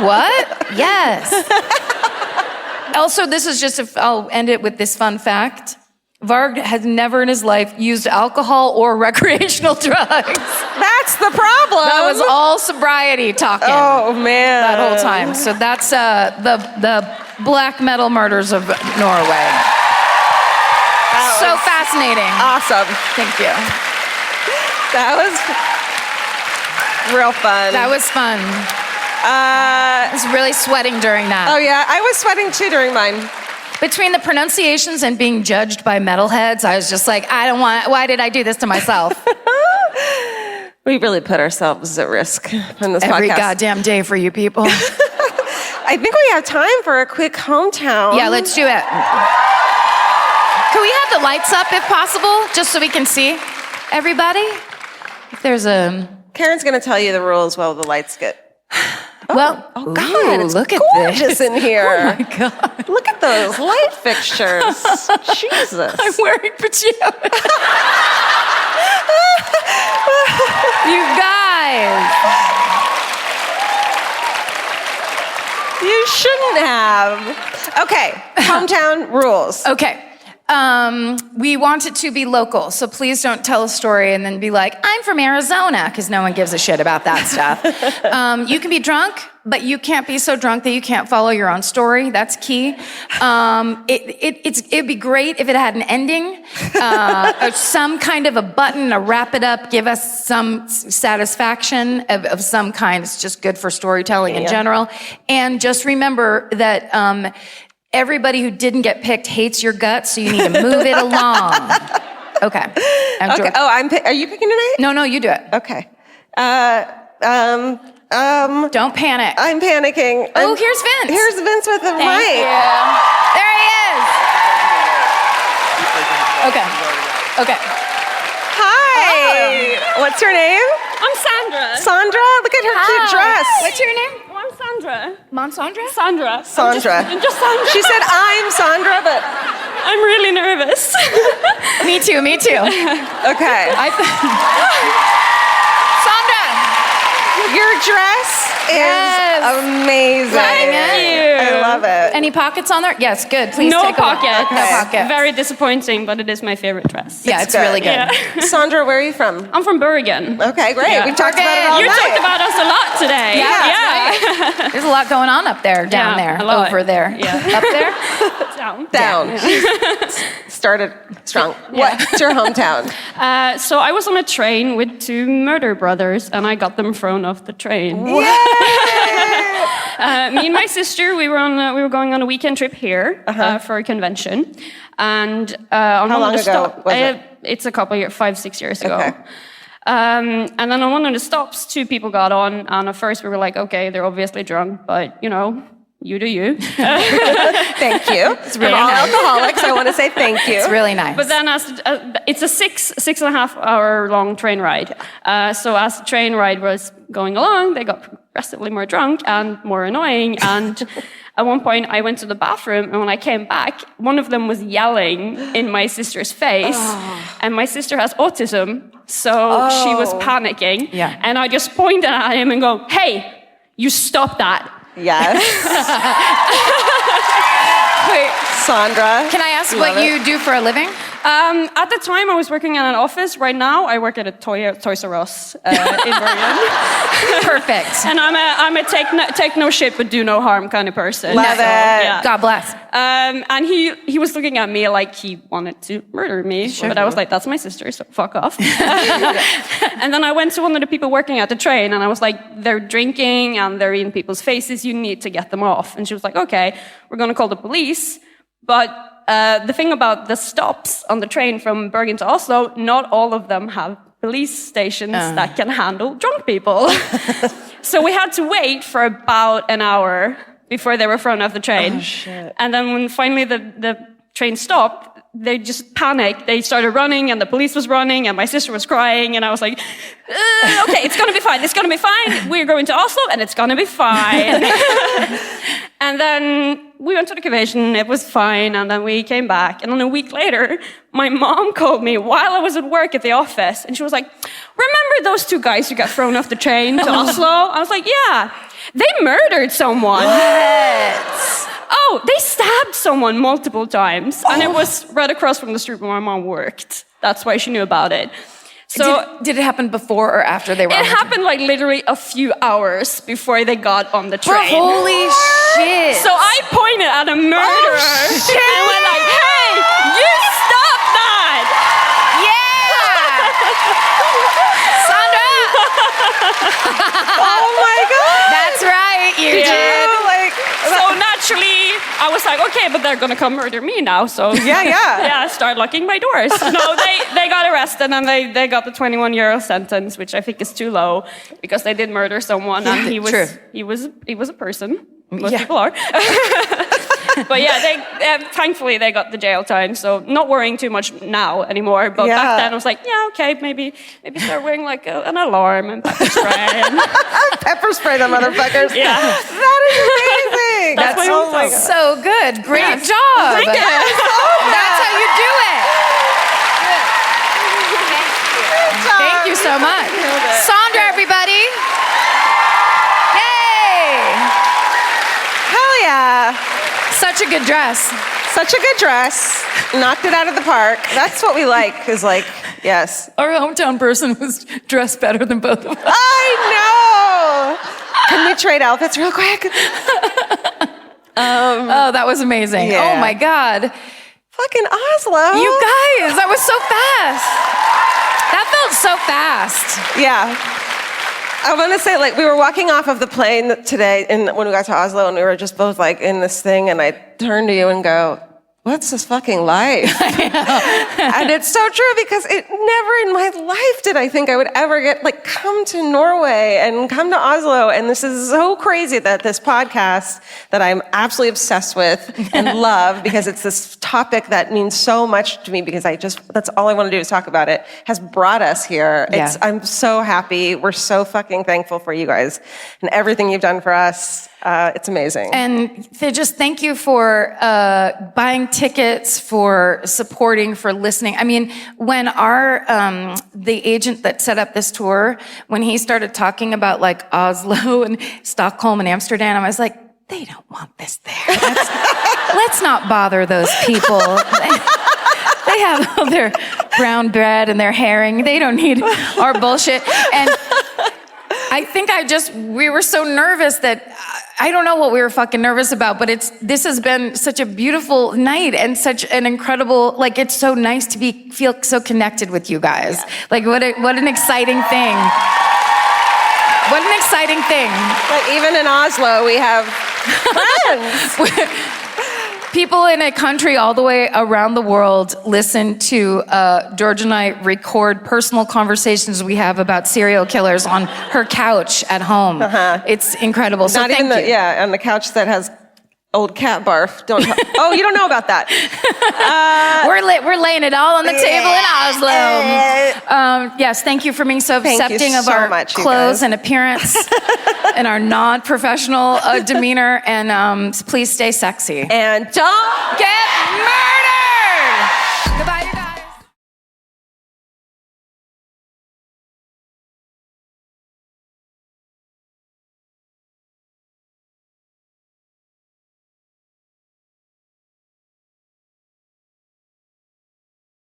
What? Yes. Also, this is just, I'll end it with this fun fact. Varg has never in his life used alcohol or recreational drugs. That's the problem. That was all sobriety talking. Oh, man. That whole time. So that's the black metal murders of Norway. So fascinating. Awesome. Thank you. That was real fun. That was fun. I was really sweating during that. Oh, yeah. I was sweating, too, during mine. Between the pronunciations and being judged by metalheads, I was just like, why did I do this to myself? We really put ourselves at risk in this Every podcast. goddamn day for you people. I think we have time for a quick hometown. Yeah, let's do it. Can we have the lights up if possible, just so we can see everybody? If there's a... Karen's going to tell you the rules while the lights get... Well, oh God, it's look gorgeous at this in here. Oh my God. Look at those light fixtures. Jesus. I'm wearing pajamas. You guys. You shouldn't have. Okay, hometown rules. Okay. We want it to be local, so please don't tell a story and then be like, I'm from Arizona, because no one gives a shit about that stuff. You can be drunk, but you can't be so drunk that you can't follow your own story. That's key. It'd be great if it had an ending, or some kind of a button to wrap it up, give us some satisfaction of some kind. It's just good for storytelling in general. And just remember that everybody who didn't get picked hates your guts, so you need to move it along. Okay. Okay. Oh, are you picking tonight? No, you do it. Okay. Don't panic. I'm panicking. Oh, here's Vince. Here's Vince with the Thank mic. you. There he is. Okay. Hi. What's your name? I'm Sandra. Sandra? Look at her cute dress. What's your name? Oh, I'm Sandra. Sandra? Sandra. Sandra. I'm just Sandra. She said, I'm Sandra, but... I'm really nervous. Me too. Okay. Sandra! Your dress is amazing. Thank you. I love it. Any pockets on there? Yes, good. Please No take a look. pockets. No pockets. Very disappointing, but it is my favorite dress. Yeah, it's really good. Yeah. Sandra, where are you from? I'm from Bergen. Okay, great. Yeah. We talked about it all You night. talked about us a lot today. Yeah. There's a lot going on up there, down Yeah, a there, lot. over there. Yeah. Up there? Down. Started strong. What's your hometown? So I was on a train with two murder brothers, and I got them thrown off the train. Yay! Me and my sister, we were going on a weekend trip here for a convention, and on How one long of the ago was it? It's a couple of years, 5-6 years ago. Okay. And then on one of the stops, two people got on, and at first we were like, okay, they're obviously drunk, but you do you. Thank you. It's really all nice. alcoholics, I want to say thank you. It's really nice. But then it's a 6.5 hour long train ride. So as the train ride was going along, they got progressively more drunk and more annoying. And at one point I went to the bathroom, and when I came back, one of them was yelling in my sister's face. And my sister has autism, so she was panicking. Yeah. And I just pointed at him and go, hey, you stop that. Yes. Wait, Sandra. can I ask what you do for a living? At the time, I was working in an office. Right now, I work at a Toys R Us in Bergen. Perfect. And I'm a take no shit but do no harm kind of person. Love it. Yeah. God bless. And he was looking at me like he wanted to murder me, but I was like, that's my sister, so fuck off. And then I went to one of the people working at the train, and I was like, they're drinking and they're in people's faces. You need to get them off. And she was like, okay, we're gonna call the police, but the thing about the stops on the train from Bergen to Oslo, not all of them have police stations that can handle drunk people. So we had to wait for about an hour before they were thrown off the train. Oh, shit. And then when finally the train stopped, they just panicked. They started running, and the police was running, and my sister was crying, and I was like, okay, it's gonna be fine, it's gonna be fine. We're going to Oslo, and it's gonna be fine. And then we went to the convention, it was fine, and then we came back. And then a week later, my mom called me while I was at work at the office, and she was like, remember those two guys who got thrown off the train to Oslo? I was like, yeah, they murdered someone. What? Oh, they stabbed someone multiple times, and it was right across from the street where my mom worked. That's why she knew about it. So Did it happen before or after they were on it the train? happened like literally a few hours before they got on the train. Holy shit. So I pointed at a murderer and went like, hey, you stop that! Sandra! Oh my God! That's right, you Yeah. did. So naturally, I was like, okay, but they're gonna come murder me now, so yeah, start locking my doors. No, they got arrested, and they got the 21-year sentence, which I think is too low because they did murder someone, and he was a person. Most people are. But yeah, thankfully they got the jail time, so not worrying too much now anymore. But back then I was like, yeah, okay, maybe start wearing like an alarm and pepper spray. And Pepper spray them motherfuckers. Yeah. That is amazing. That's my oh my hometown. God. So good. Great job. Thank you. That's how you do it. Thank you so much. Sandra, everybody. Yay. Hell yeah. Such a good dress. Such a good dress. Knocked it out of the park. That's what we like, is like, yes. Our hometown person was dressed better than both of us. I know. Can we trade outfits real quick? Oh, that was amazing. Yeah. Oh my God. Fucking Oslo. You guys, that was so fast. That felt so fast. Yeah. I want to say, like, we were walking off of the plane today when we got to Oslo, and we were just both, like, in this thing, and I turned to you and go, what's this fucking life? And it's so true because it never in my life did I think I would ever come to Norway and come to Oslo. And this is so crazy that this podcast that I'm absolutely obsessed with and love because it's this topic that means so much to me because that's all I want to do is talk about it, has brought us here. Yeah. I'm so happy. We're so fucking thankful for you guys and everything you've done for us. It's amazing. And just thank you for buying tickets, for supporting, for listening. I mean, when the agent that set up this tour, when he started talking about like Oslo and Stockholm and Amsterdam, I was like, they don't want this there. Let's not bother those people. They have all their brown bread and their herring. They don't need our bullshit. And I think we were so nervous that I don't know what we were fucking nervous about, but this has been such a beautiful night and such an incredible, it's so nice to feel so connected with you guys. Yeah. Like what an exciting thing. What an exciting thing. But even in Oslo, we have friends. People in a country all the way around the world listen to George and I record personal conversations we have about serial killers on her couch at home. Uh-huh. It's incredible. So thank you. On the couch that has old cat barf. Oh, you don't know about that. We're laying it all on the table in Oslo. Yes, thank you for being so accepting of our clothes and appearance and our non-professional demeanor. And please stay sexy. And don't get murdered!